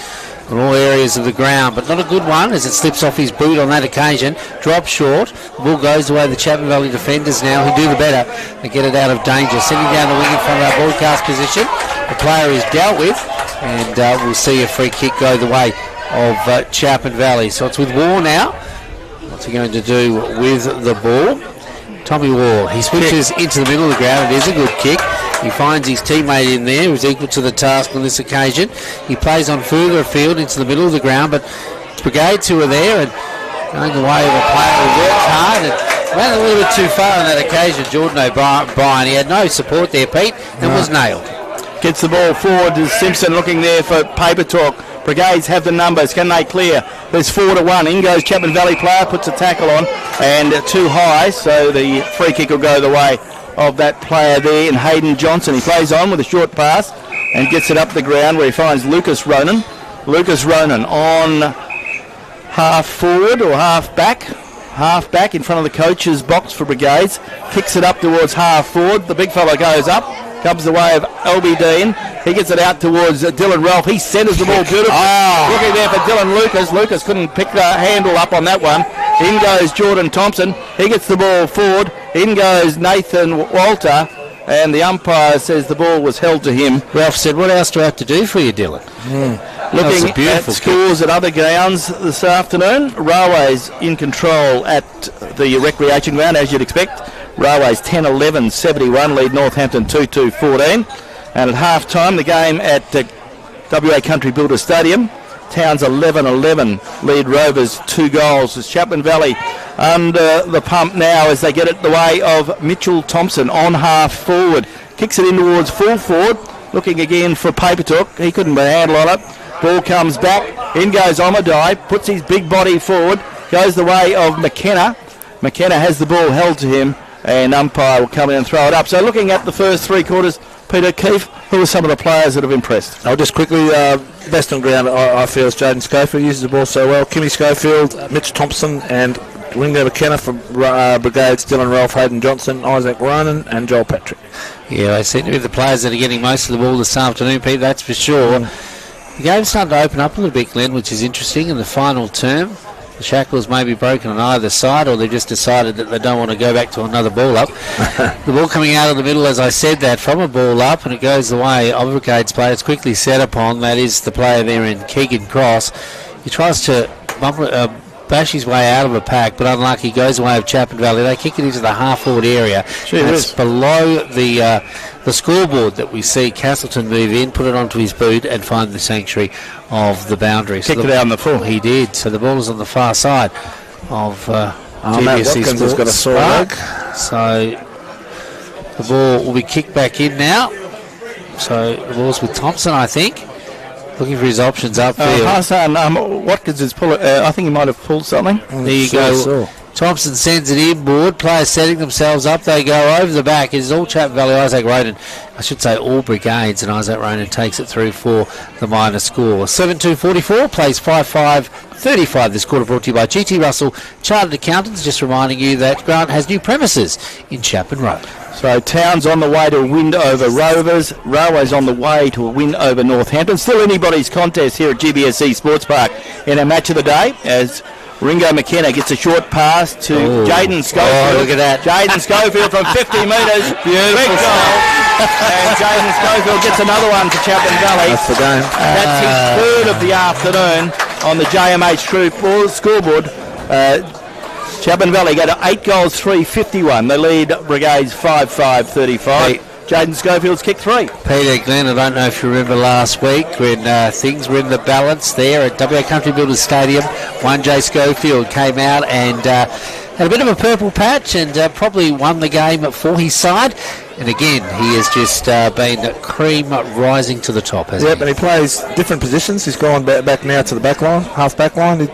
on all areas of the ground, but not a good one as it slips off his boot on that occasion. Drops short. The ball goes the way of the Chapman Valley defenders now, who do the better. They get it out of danger. Sending down the wing in front of our broadcast position. The player is dealt with, and we'll see a free kick go the way of Chapman Valley. So it's with War now. What's he going to do with the ball? Tommy War. He switches into the middle of the ground. It is a good kick. He finds his teammate in there who's equal to the task on this occasion. He plays on further afield into the middle of the ground, but it's Brigades who are there and going the way of a player who works hard and ran a little bit too far on that occasion. Jordan O'Brien, he had no support there, Pete, and was nailed. Gets the ball forward to Simpson, looking there for paper talk. Brigades have the numbers. Can they clear? There's 4-1. In goes Chapman Valley player, puts a tackle on, and too high, so the free kick will go the way of that player there in Hayden Johnson. He plays on with a short pass and gets it up the ground where he finds Lucas Ronan. Lucas Ronan on half forward or half back in front of the coach's box for Brigades. Kicks it up towards half forward. The big fella goes up. Comes the way of LB Dean. He gets it out towards Dylan Ralph. He centres the ball beautifully. Looking there for Dylan Lucas. Lucas couldn't pick the handle up on that one. In goes Jordan Thompson. He gets the ball forward. In goes Nathan Walter. And the umpire says the ball was held to him. Ralph said, what else do I have to do for you, Dylan? Looking at scores at other grounds this afternoon. Railways in control at the recreation ground, as you'd expect. Railways 10-11-71 lead Northampton 2-2-14. And at half-time, the game at WA Country Builder Stadium, Towns 11-11 lead Rovers 2 goals. As Chapman Valley under the pump now as they get it the way of Mitchell Thompson on half forward. Kicks it in towards full forward. Looking again for Papertalk. He couldn't put a handle on it. Ball comes back. In goes Omadai. Puts his big body forward. Goes the way of McKenna. McKenna has the ball held to him. And umpire will come in and throw it up. So looking at the first 3 quarters, Peter Keefe, who are some of the players that have impressed? I'll just quickly, best on ground, I feel, is Jaden Schofield. Uses the ball so well. Kimmy Schofield, Mitch Thompson, and Winger McKenna from Brigades, Dylan Ralph, Hayden Johnson, Isaac Ronan, and Joel Patrick. Yeah, they seem to be the players that are getting most of the ball this afternoon, Pete, that's for sure. The game's starting to open up a little bit, Glenn, which is interesting in the final term. The shackles may be broken on either side, or they've just decided that they don't want to go back to another ball up. The ball coming out of the middle, as I said that, from a ball up, and it goes the way of a Brigades player. It's quickly set upon. That is the player there in Keegan Cross. He tries to bash his way out of a pack, but unlucky, goes away of Chapman Valley. They kick it into the half-forward area. It's below the scoreboard that we see Castleton move in, put it onto his boot, and find the sanctuary of the boundary. Kicked it out on the full. He did. So the ball is on the far side of Matt Watkins has got a sore leg. So The ball will be kicked back in now. So the ball's with Thompson, I think. Looking for his options up there. Hassan, Watkins is pulling. I think he might have pulled something. There you go. Thompson sends it inboard. Players setting themselves up. They go over the back. It's all Chapman Valley. Isaac Ronan. I should say all Brigades. And Isaac Ronan takes it through for the minor score. 7-2-44. Plays 5-5-35. This quarter brought to you by GT Russell Chartered Accountants. Just reminding you that Grant has new premises in Chapman Road. So Town's on the way to a win over Rovers. Railway's on the way to a win over Northampton. Still anybody's contest here at GBSE Sports Park in our match of the day as Ringo McKenna gets a short pass to Jaden Schofield. Oh, look at that. Jaden Schofield from 50 metres. Big goal. And Jaden Schofield gets another one for Chapman Valley. That's the game. That's his third of the afternoon on the JMH scoreboard. Chapman Valley go to 8 goals, 3-51. They lead Brigades 5-5-35. Jaden Schofield's kicked 3. Peter, Glenn, I don't know if you remember last week when things were in the balance there at WA Country Builders Stadium. 1J Schofield came out and had a bit of a purple patch and probably won the game for his side. And again, he has just been cream rising to the top, hasn't he? Yep, and he plays different positions. He's gone back now to the back line, half back line. He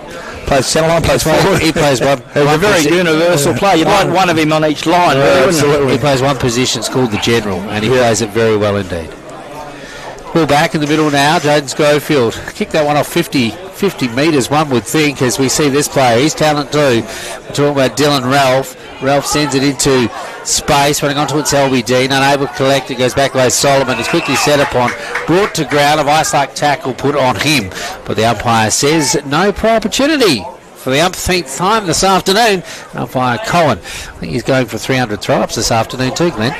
plays centre line, plays forward. He plays one. He's a very universal player. You'd like one of him on each line. Absolutely. He plays one position. It's called the general, and he plays it very well indeed. Ball back in the middle now. Jaden Schofield kicked that one off 50 metres, one would think, as we see this player. He's talent too. We're talking about Dylan Ralph. Ralph sends it into space, running onto its LBD, unable to collect it, goes back away. Solomon is quickly set upon, brought to ground, a vice-like tackle put on him, but the umpire says no prior opportunity for the umpteenth time this afternoon. Umpire Cohen, I think he's going for 300 throw-ups this afternoon too, Glenn.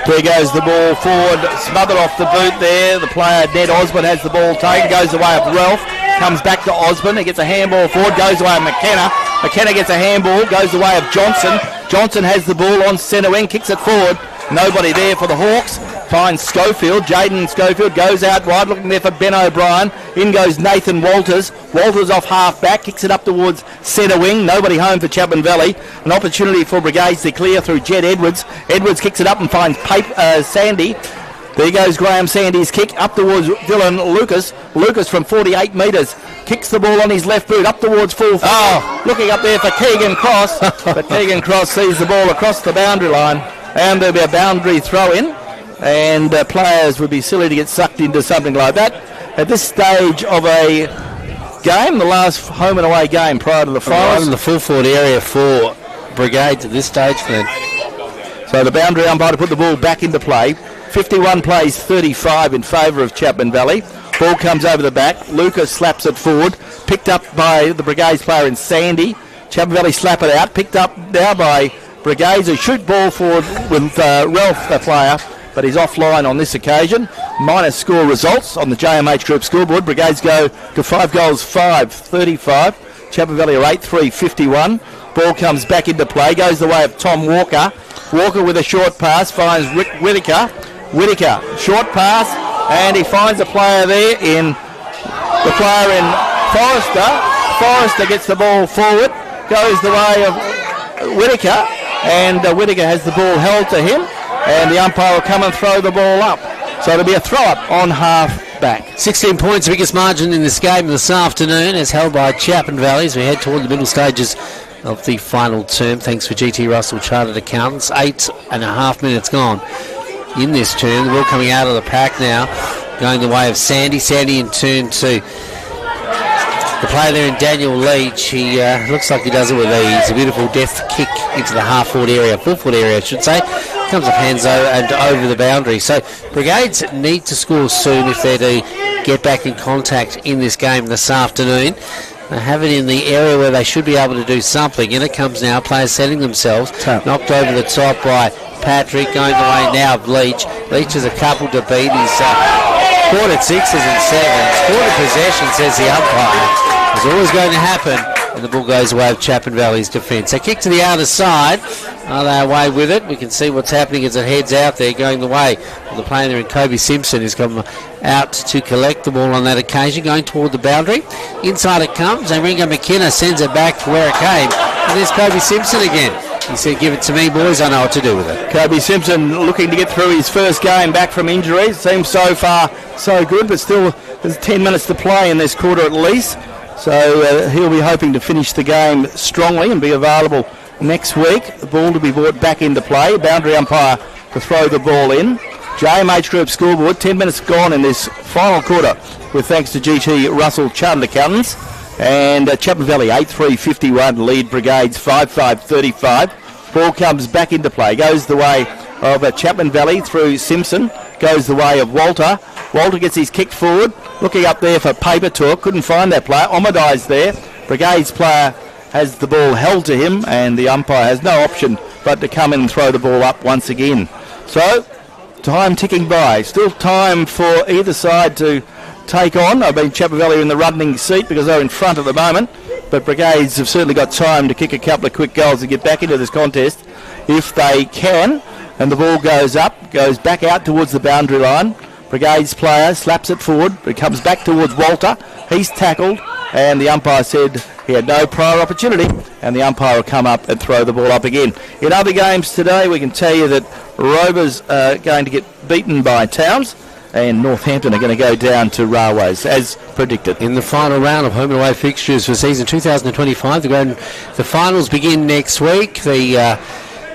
There goes the ball forward, smothered off the boot there. The player, Ned Osborne, has the ball taken, goes away of Ralph, comes back to Osborne, he gets a handball forward, goes away of McKenna. McKenna gets a handball, goes away of Johnson. Johnson has the ball on centre wing, kicks it forward. Nobody there for the Hawks. Finds Schofield. Jaden Schofield goes out wide, looking there for Ben O'Brien. In goes Nathan Walters. Walters off half back, kicks it up towards centre wing. Nobody home for Chapman Valley. An opportunity for Brigades to clear through Jed Edwards. Edwards kicks it up and finds Sandy. There goes Graham Sandy's kick up towards Dylan Lucas. Lucas from 48 metres kicks the ball on his left boot up towards full forward. Looking up there for Keegan Cross. But Keegan Cross sees the ball across the boundary line. And there'll be a boundary throw in. And players would be silly to get sucked into something like that. At this stage of a game, the last home and away game prior to the finals. In the full forward area for Brigades at this stage, Glenn. So the boundary umpire to put the ball back into play. 51 plays 35 in favour of Chapman Valley. Ball comes over the back. Lucas slaps it forward. Picked up by the Brigades player in Sandy. Chapman Valley slap it out. Picked up now by Brigades, who shoot ball forward with Ralph, the player, but he's offline on this occasion. Minor score results on the JMH Group scoreboard. Brigades go to 5 goals, 5-35. Chapman Valley are 8-3-51. Ball comes back into play. Goes the way of Tom Walker. Walker with a short pass finds Rick Whittaker. Whittaker, short pass, and he finds a player there in Forrester. Forrester gets the ball forward, goes the way of Whittaker, and Whittaker has the ball held to him, and the umpire will come and throw the ball up. So it'll be a throw-up on half-back. 16 points, biggest margin in this game this afternoon, as held by Chapman Valley as we head toward the middle stages of the final term. Thanks for GT Russell Chartered Accountants. 8.5 minutes gone in this term. The ball coming out of the pack now, going the way of Sandy. Sandy in turn to the player there in Daniel Leach. He looks like he does it with ease. A beautiful deft kick into the half-forward area, full-forward area I should say. Comes up Hanzo and over the boundary. So Brigades need to score soon if they're to get back in contact in this game this afternoon. They have it in the area where they should be able to do something. In it comes now, players setting themselves. Knocked over the top by Patrick, going the way now of Leach. Leach has a couple to beat. He's caught at 6s and 7s. Quarter possession, says the umpire. It's always going to happen, and the ball goes away of Chapman Valley's defence. So kick to the other side. Are they away with it? We can see what's happening as it heads out there, going the way of the player there in Kobe Simpson, who's come out to collect the ball on that occasion, going toward the boundary. Inside it comes, and Ringo McKenna sends it back to where it came. And there's Kobe Simpson again. He said, give it to me, boys. I know what to do with it. Kobe Simpson looking to get through his first game back from injury. Seems so far so good, but still there's 10 minutes to play in this quarter at least. So he'll be hoping to finish the game strongly and be available next week. The ball to be brought back into play. Boundary umpire to throw the ball in. JMH Group scoreboard, 10 minutes gone in this final quarter, with thanks to GT Russell Chartered Accountants. And Chapman Valley 8-3-51, lead Brigades 5-5-35. Ball comes back into play. Goes the way of Chapman Valley through Simpson. Goes the way of Walter. Walter gets his kick forward. Looking up there for paper talk. Couldn't find that player. Omadai's there. Brigades player has the ball held to him, and the umpire has no option but to come in and throw the ball up once again. So, time ticking by. Still time for either side to take on. I mean, Chapman Valley are in the running seat because they're in front at the moment, but Brigades have certainly got time to kick a couple of quick goals and get back into this contest if they can. And the ball goes up, goes back out towards the boundary line. Brigades player slaps it forward. It comes back towards Walter. He's tackled, and the umpire said he had no prior opportunity, and the umpire will come up and throw the ball up again. In other games today, we can tell you that Rovers are going to get beaten by Towns, and Northampton are going to go down to Railways, as predicted. In the final round of home and away fixtures for season 2025, the finals begin next week. The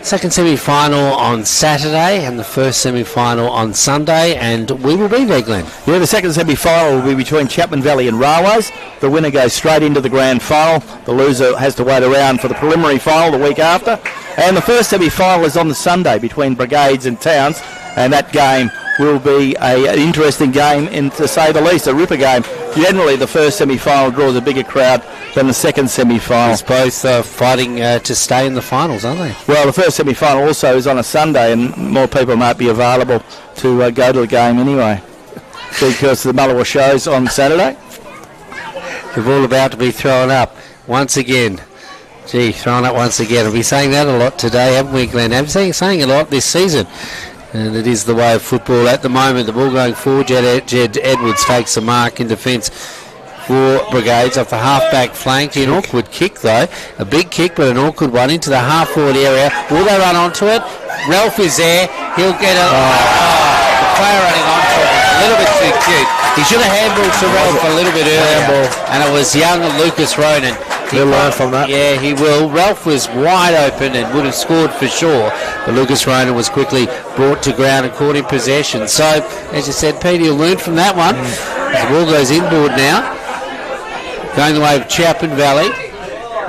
second semi-final on Saturday and the first semi-final on Sunday, and we will be there, Glenn. Yeah, the second semi-final will be between Chapman Valley and Railways. The winner goes straight into the grand final. The loser has to wait around for the preliminary final the week after. And the first semi-final is on the Sunday between Brigades and Towns, and that game will be an interesting game, to say the least, a ripper game. Generally, the first semi-final draws a bigger crowd than the second semi-final. It's both fighting to stay in the finals, aren't they? Well, the first semi-final also is on a Sunday, and more people might be available to go to the game anyway, because the Mullawa show's on Saturday. The ball about to be thrown up once again. Thrown up once again. We'll be saying that a lot today, haven't we, Glenn? I'm saying a lot this season. And it is the way of football at the moment. The ball going forward. Jed Edwards takes the mark in defence for Brigades off the half-back flank. An awkward kick, though. A big kick, but an awkward one into the half-forward area. Will they run onto it? Ralph is there. He'll get it. The player running onto it. A little bit too cute. He should have handballed to Ralph a little bit earlier. And it was young Lucas Ronan. He'll learn from that. Yeah, he will. Ralph was wide open and would have scored for sure, but Lucas Ronan was quickly brought to ground and caught in possession. So, as you said, Peter, you'll learn from that one. The ball goes inboard now, going the way of Chapman Valley.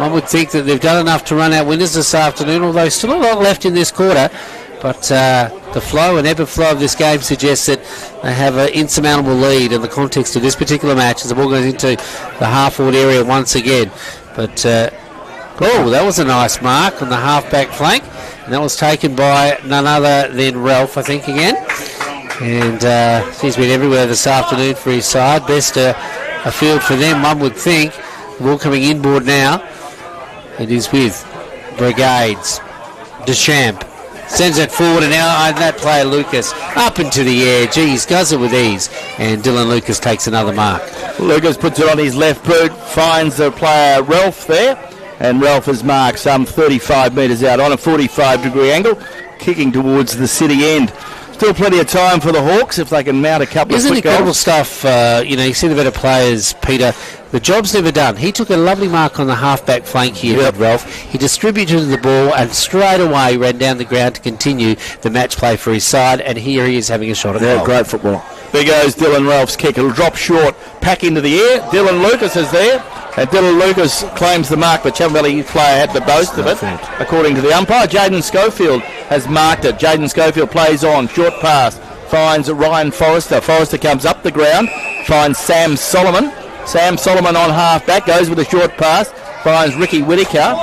One would think that they've done enough to run out winners this afternoon, although still a lot left in this quarter. But the flow and ebb and flow of this game suggests that they have an insurmountable lead in the context of this particular match as the ball goes into the half-forward area once again. But, that was a nice mark on the half-back flank. And that was taken by none other than Ralph, I think, again. And he's been everywhere this afternoon for his side. Best a field for them, one would think. The ball coming inboard now. It is with Brigades. Deschamps sends it forward, and now that player Lucas up into the air. Geez, does it with ease. And Dylan Lucas takes another mark. Lucas puts it on his left boot, finds the player Ralph there, and Ralph has marked some 35 metres out on a 45-degree angle, kicking towards the city end. Still plenty of time for the Hawks if they can mount a couple of quick goals. Isn't it incredible stuff? You see the better players, Peter. The job's never done. He took a lovely mark on the half-back flank here, Ralph. He distributed the ball and straight away ran down the ground to continue the match play for his side, and here he is having a shot at goal. Great football. There goes Dylan Ralph's kick. It'll drop short, pack into the air. Dylan Lucas is there. And Dylan Lucas claims the mark, but Chapman Valley player had the boast of it, according to the umpire. Jaden Schofield has marked it. Jaden Schofield plays on, short pass, finds Ryan Forrester. Forrester comes up the ground, finds Sam Solomon. Sam Solomon on half-back, goes with a short pass, finds Ricky Whittaker.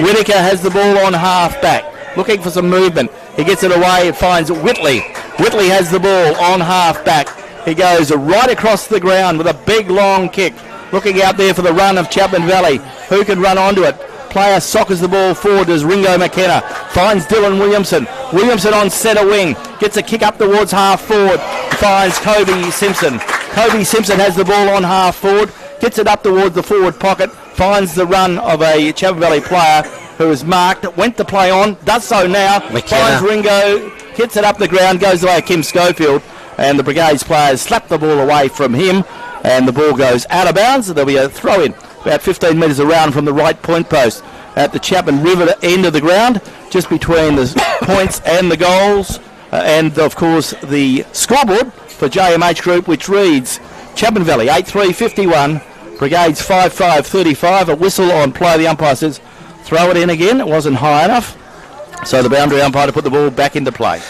Whittaker has the ball on half-back, looking for some movement. He gets it away, finds Whitley. Whitley has the ball on half-back. He goes right across the ground with a big, long kick. Looking out there for the run of Chapman Valley. Who can run onto it? Player soccers the ball forward as Ringo McKenna. Finds Dylan Williamson. Williamson on centre wing. Gets a kick up towards half forward. Finds Kobe Simpson. Kobe Simpson has the ball on half forward. Gets it up towards the forward pocket. Finds the run of a Chapman Valley player. who is marked, went to play on, does so now, finds Ringo, hits it up the ground, goes away Kim Schofield, and the Brigades players slap the ball away from him, and the ball goes out of bounds. There'll be a throw-in about 15 metres around from the right point post at the Chapman River end of the ground, just between the points and the goals, and of course the scoreboard for JMH Group, which reads Chapman Valley 8-3-51, Brigades 5-5-35. A whistle on play. The umpire says throw it in again. It wasn't high enough, so the boundary umpire to put the ball back into play.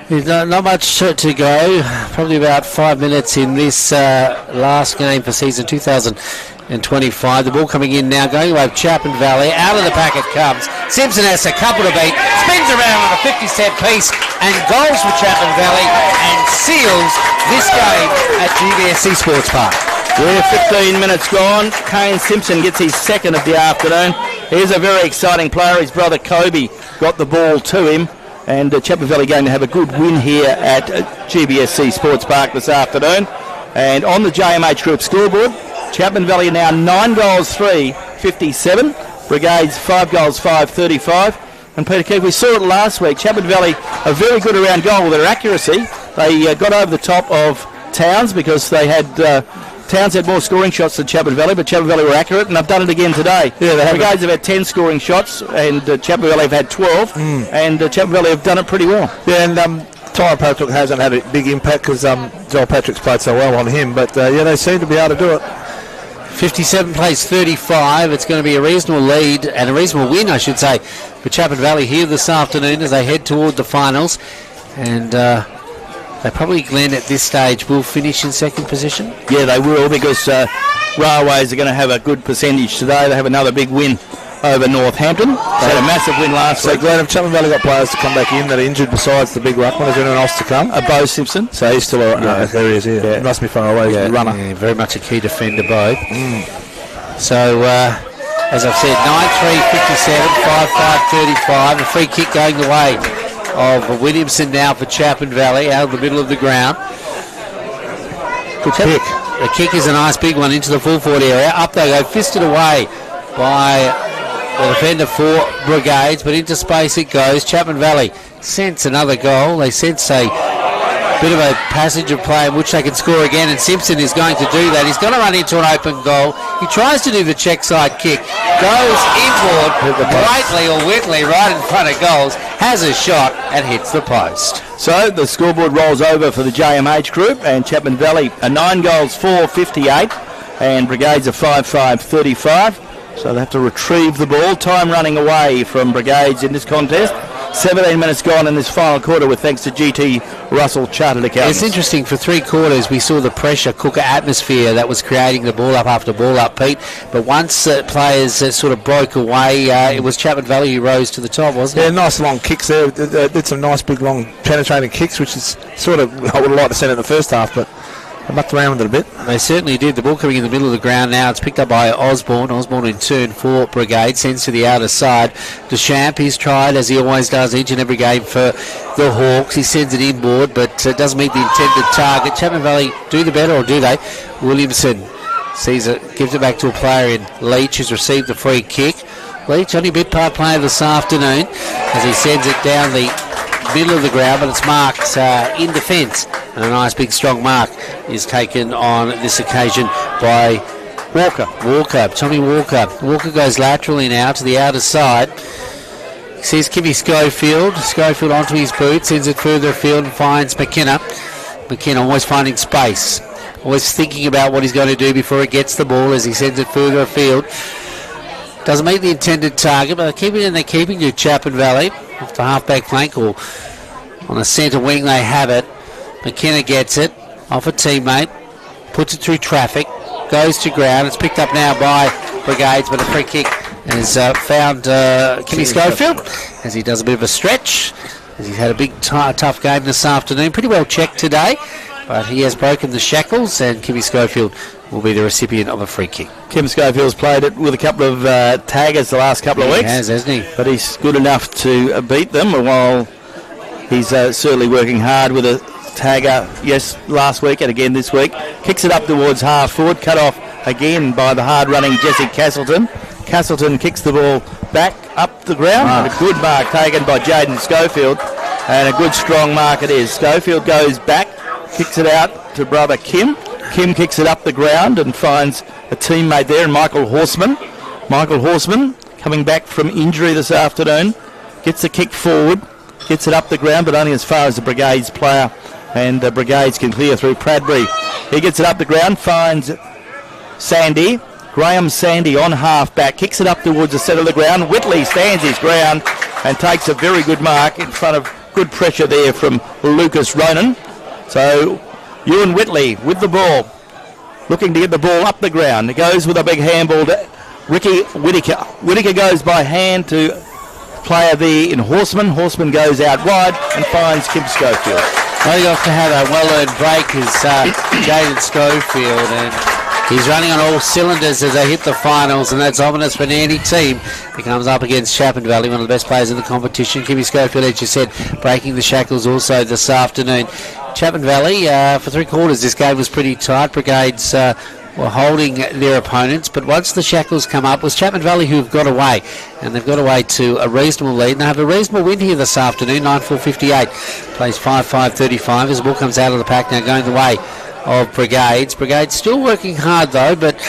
There's not much to go. Probably about 5 minutes in this last game for season 2025. The ball coming in now, going away with Chapman Valley. Out of the pack it comes. Simpson has a couple to beat. Spins around on a 50-set piece and goals for Chapman Valley and seals this game at GBSC Sports Park. We're 15 minutes gone. Kane Simpson gets his second of the afternoon. He's a very exciting player. His brother Kobe got the ball to him. And Chapman Valley going to have a good win here at GBSC Sports Park this afternoon. And on the JMH Group scoreboard, Chapman Valley now 9 goals, 57. Brigades 5 goals, 35. And Peter Keefe, we saw it last week. Chapman Valley are very good around goal with their accuracy. They got over the top of Towns because they had... Towns had more scoring shots than Chapman Valley, but Chapman Valley were accurate, and they've done it again today. Yeah, the Brigades have had 10 scoring shots, and Chapman Valley have had 12, and Chapman Valley have done it pretty well. Yeah, and Tyler Patrick hasn't had a big impact because Joel Patrick's played so well on him, but they seem to be able to do it. 57 plays 35. It's going to be a reasonable lead and a reasonable win, I should say, for Chapman Valley here this afternoon as they head toward the finals. And they probably, Glenn, at this stage will finish in second position. Yeah, they will, because Railways are going to have a good percentage today. They have another big win over Northampton. They had a massive win last week. So, Glenn, have Chapman Valley got players to come back in that are injured besides the big ruckman? Is there anyone else to come? Bo Simpson. So he's still all right. No, there he is, yeah. He must be far away. He's a runner. Yeah, very much a key defender, Bo. So, as I've said, 9-3, 57, 5-5, 35. A free kick going the way of Williamson now for Chapman Valley out of the middle of the ground. Good kick. The kick is a nice big one into the full forward area. Up they go, fisted away by the defender for Brigades, but into space it goes. Chapman Valley sense another goal. They sense a bit of a passage of play in which they can score again, and Simpson is going to do that. He's going to run into an open goal. He tries to do the check side kick, goes inboard rightly or wetly right in front of goals, has a shot and hits the post. So the scoreboard rolls over for the JMH Group, and Chapman Valley are 9 goals, 58, and Brigades are 5-5, 35. So they have to retrieve the ball. Time running away from Brigades in this contest. 17 minutes gone in this final quarter with thanks to GT Russell Chartered Accountants. It's interesting, for 3 quarters we saw the pressure cooker atmosphere that was creating the ball up after ball up, Pete. But once players sort of broke away, it was Chapman Valley who rose to the top, wasn't it? Yeah, nice long kicks there. Did some nice big long penetrating kicks, which is sort of, I would have liked to see it in the first half, but they mucked around with it a bit. They certainly did. The ball coming in the middle of the ground now. It's picked up by Osborne. Osborne in turn for Brigade. Sends to the outer side. Deschamps, he's tried, as he always does each and every game for the Hawks. He sends it inboard, but doesn't meet the intended target. Chapman Valley do the better, or do they? Williamson sees it, gives it back to a player in Leach, who's received the free kick. Leach, only bit part player this afternoon, as he sends it down the middle of the ground, but it's marked in defence, and a nice big strong mark is taken on this occasion by Tommy Walker goes laterally now to the outer side. Sees Kimmy Schofield onto his boot, sends it further afield and finds McKenna always finding space, always thinking about what he's going to do before he gets the ball as he sends it further afield. Doesn't meet the intended target, but they're keeping to Chapman Valley off the half-back flank, or on the centre wing they have it. McKenna gets it off a teammate, puts it through traffic, goes to ground. It's picked up now by Brigades, but a free kick has found Kimmy Schofield as he does a bit of a stretch, as he's had a big tough game this afternoon. Pretty well checked today, but he has broken the shackles, and Kimmy Schofield will be the recipient of a free kick. Kim Schofield's played it with a couple of taggers the last couple of weeks. He has, hasn't he? But he's good enough to beat them, while he's certainly working hard with a tagger, yes, last week and again this week. Kicks it up towards half forward, cut off again by the hard-running Jesse Castleton. Castleton kicks the ball back up the ground. And a good mark taken by Jaden Schofield. And a good strong mark it is. Schofield goes back, kicks it out to brother Kim. Kim kicks it up the ground and finds a teammate there, Michael Horseman. Michael Horseman coming back from injury this afternoon. Gets the kick forward, gets it up the ground, but only as far as the Brigades player. And Brigades can clear through Bradbury. He gets it up the ground, finds Sandy. Graham Sandy on half-back, kicks it up towards the centre of the ground. Whitley stands his ground and takes a very good mark in front of good pressure there from Lucas Ronan. So Ewan Whitley with the ball, looking to get the ball up the ground. He goes with a big handball to Ricky Whittaker. Whittaker goes by hand to player there in Horseman. Horseman goes out wide and finds Kim Schofield. Leading off to have a well-earned break is Jaden Schofield, and he's running on all cylinders as they hit the finals, and that's ominous for any team. He comes up against Chapman Valley, one of the best players in the competition. Kimmy Schofield, as you said, breaking the shackles also this afternoon. Chapman Valley, for 3 quarters, this game was pretty tight. Brigades were holding their opponents, but once the shackles come up, it was Chapman Valley who've got away, and they've got away to a reasonable lead, and they have a reasonable win here this afternoon, 9-4-58. Plays 5-5-35 as the ball comes out of the pack now, going the way of Brigades. Brigades still working hard though, but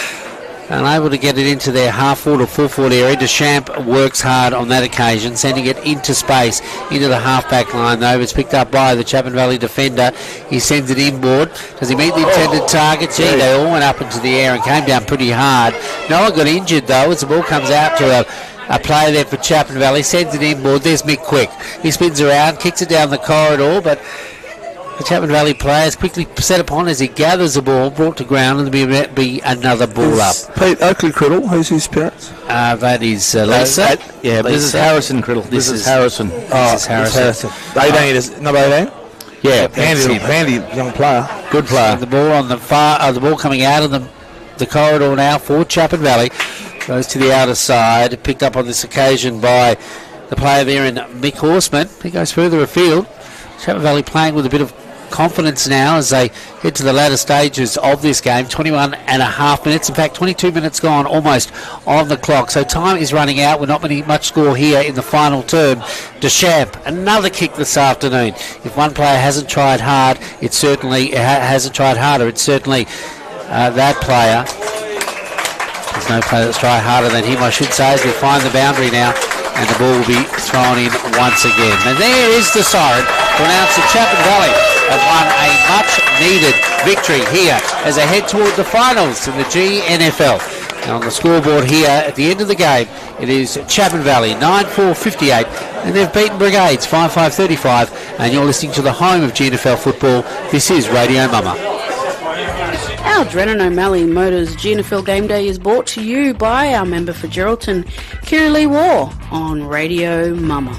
unable to get it into their half-forward or full-forward area. Deschamps works hard on that occasion, sending it into space, into the half-back line though. It's picked up by the Chapman Valley defender. He sends it inboard. Does he meet the intended target? Gee, they all went up into the air and came down pretty hard. No one got injured though as the ball comes out to a player there for Chapman Valley. Sends it inboard. There's Mick Quick. He spins around, kicks it down the corridor, but the Chapman Valley players quickly set upon as he gathers the ball, brought to ground, and there'll be another ball up. Pete Oakley Criddle, who's his parents? That is Lisa. Yeah, this is Harrison Criddle. This is Harrison. This is Harrison. 18 is number 18? Yeah, handy young player. Good player. And the ball on the far, the ball coming out of the corridor now for Chapman Valley. Goes to the outer side, picked up on this occasion by the player there in Mick Horseman. He goes further afield. Chapman Valley playing with a bit of confidence now as they head to the latter stages of this game. 21 and a half minutes, in fact 22 minutes gone almost on the clock, so time is running out. We're not much score here in the final term. Deschamps, another kick this afternoon. If one player hasn't tried hard, it certainly hasn't tried harder. It's certainly that player. There's no player that's tried harder than him, I should say, as we find the boundary now, and the ball will be thrown in once again. And there is the siren to announce that Chapman Valley have won a much-needed victory here as they head toward the finals in the GNFL. And on the scoreboard here at the end of the game, it is Chapman Valley 9-4-58, and they've beaten Brigades 5-5-35. And you're listening to the home of GNFL football. This is Radio Mama. Our Drennan O'Malley Motors GNFL Game Day is brought to you by our member for Geraldton, Kiri Lee War, on Radio Mama.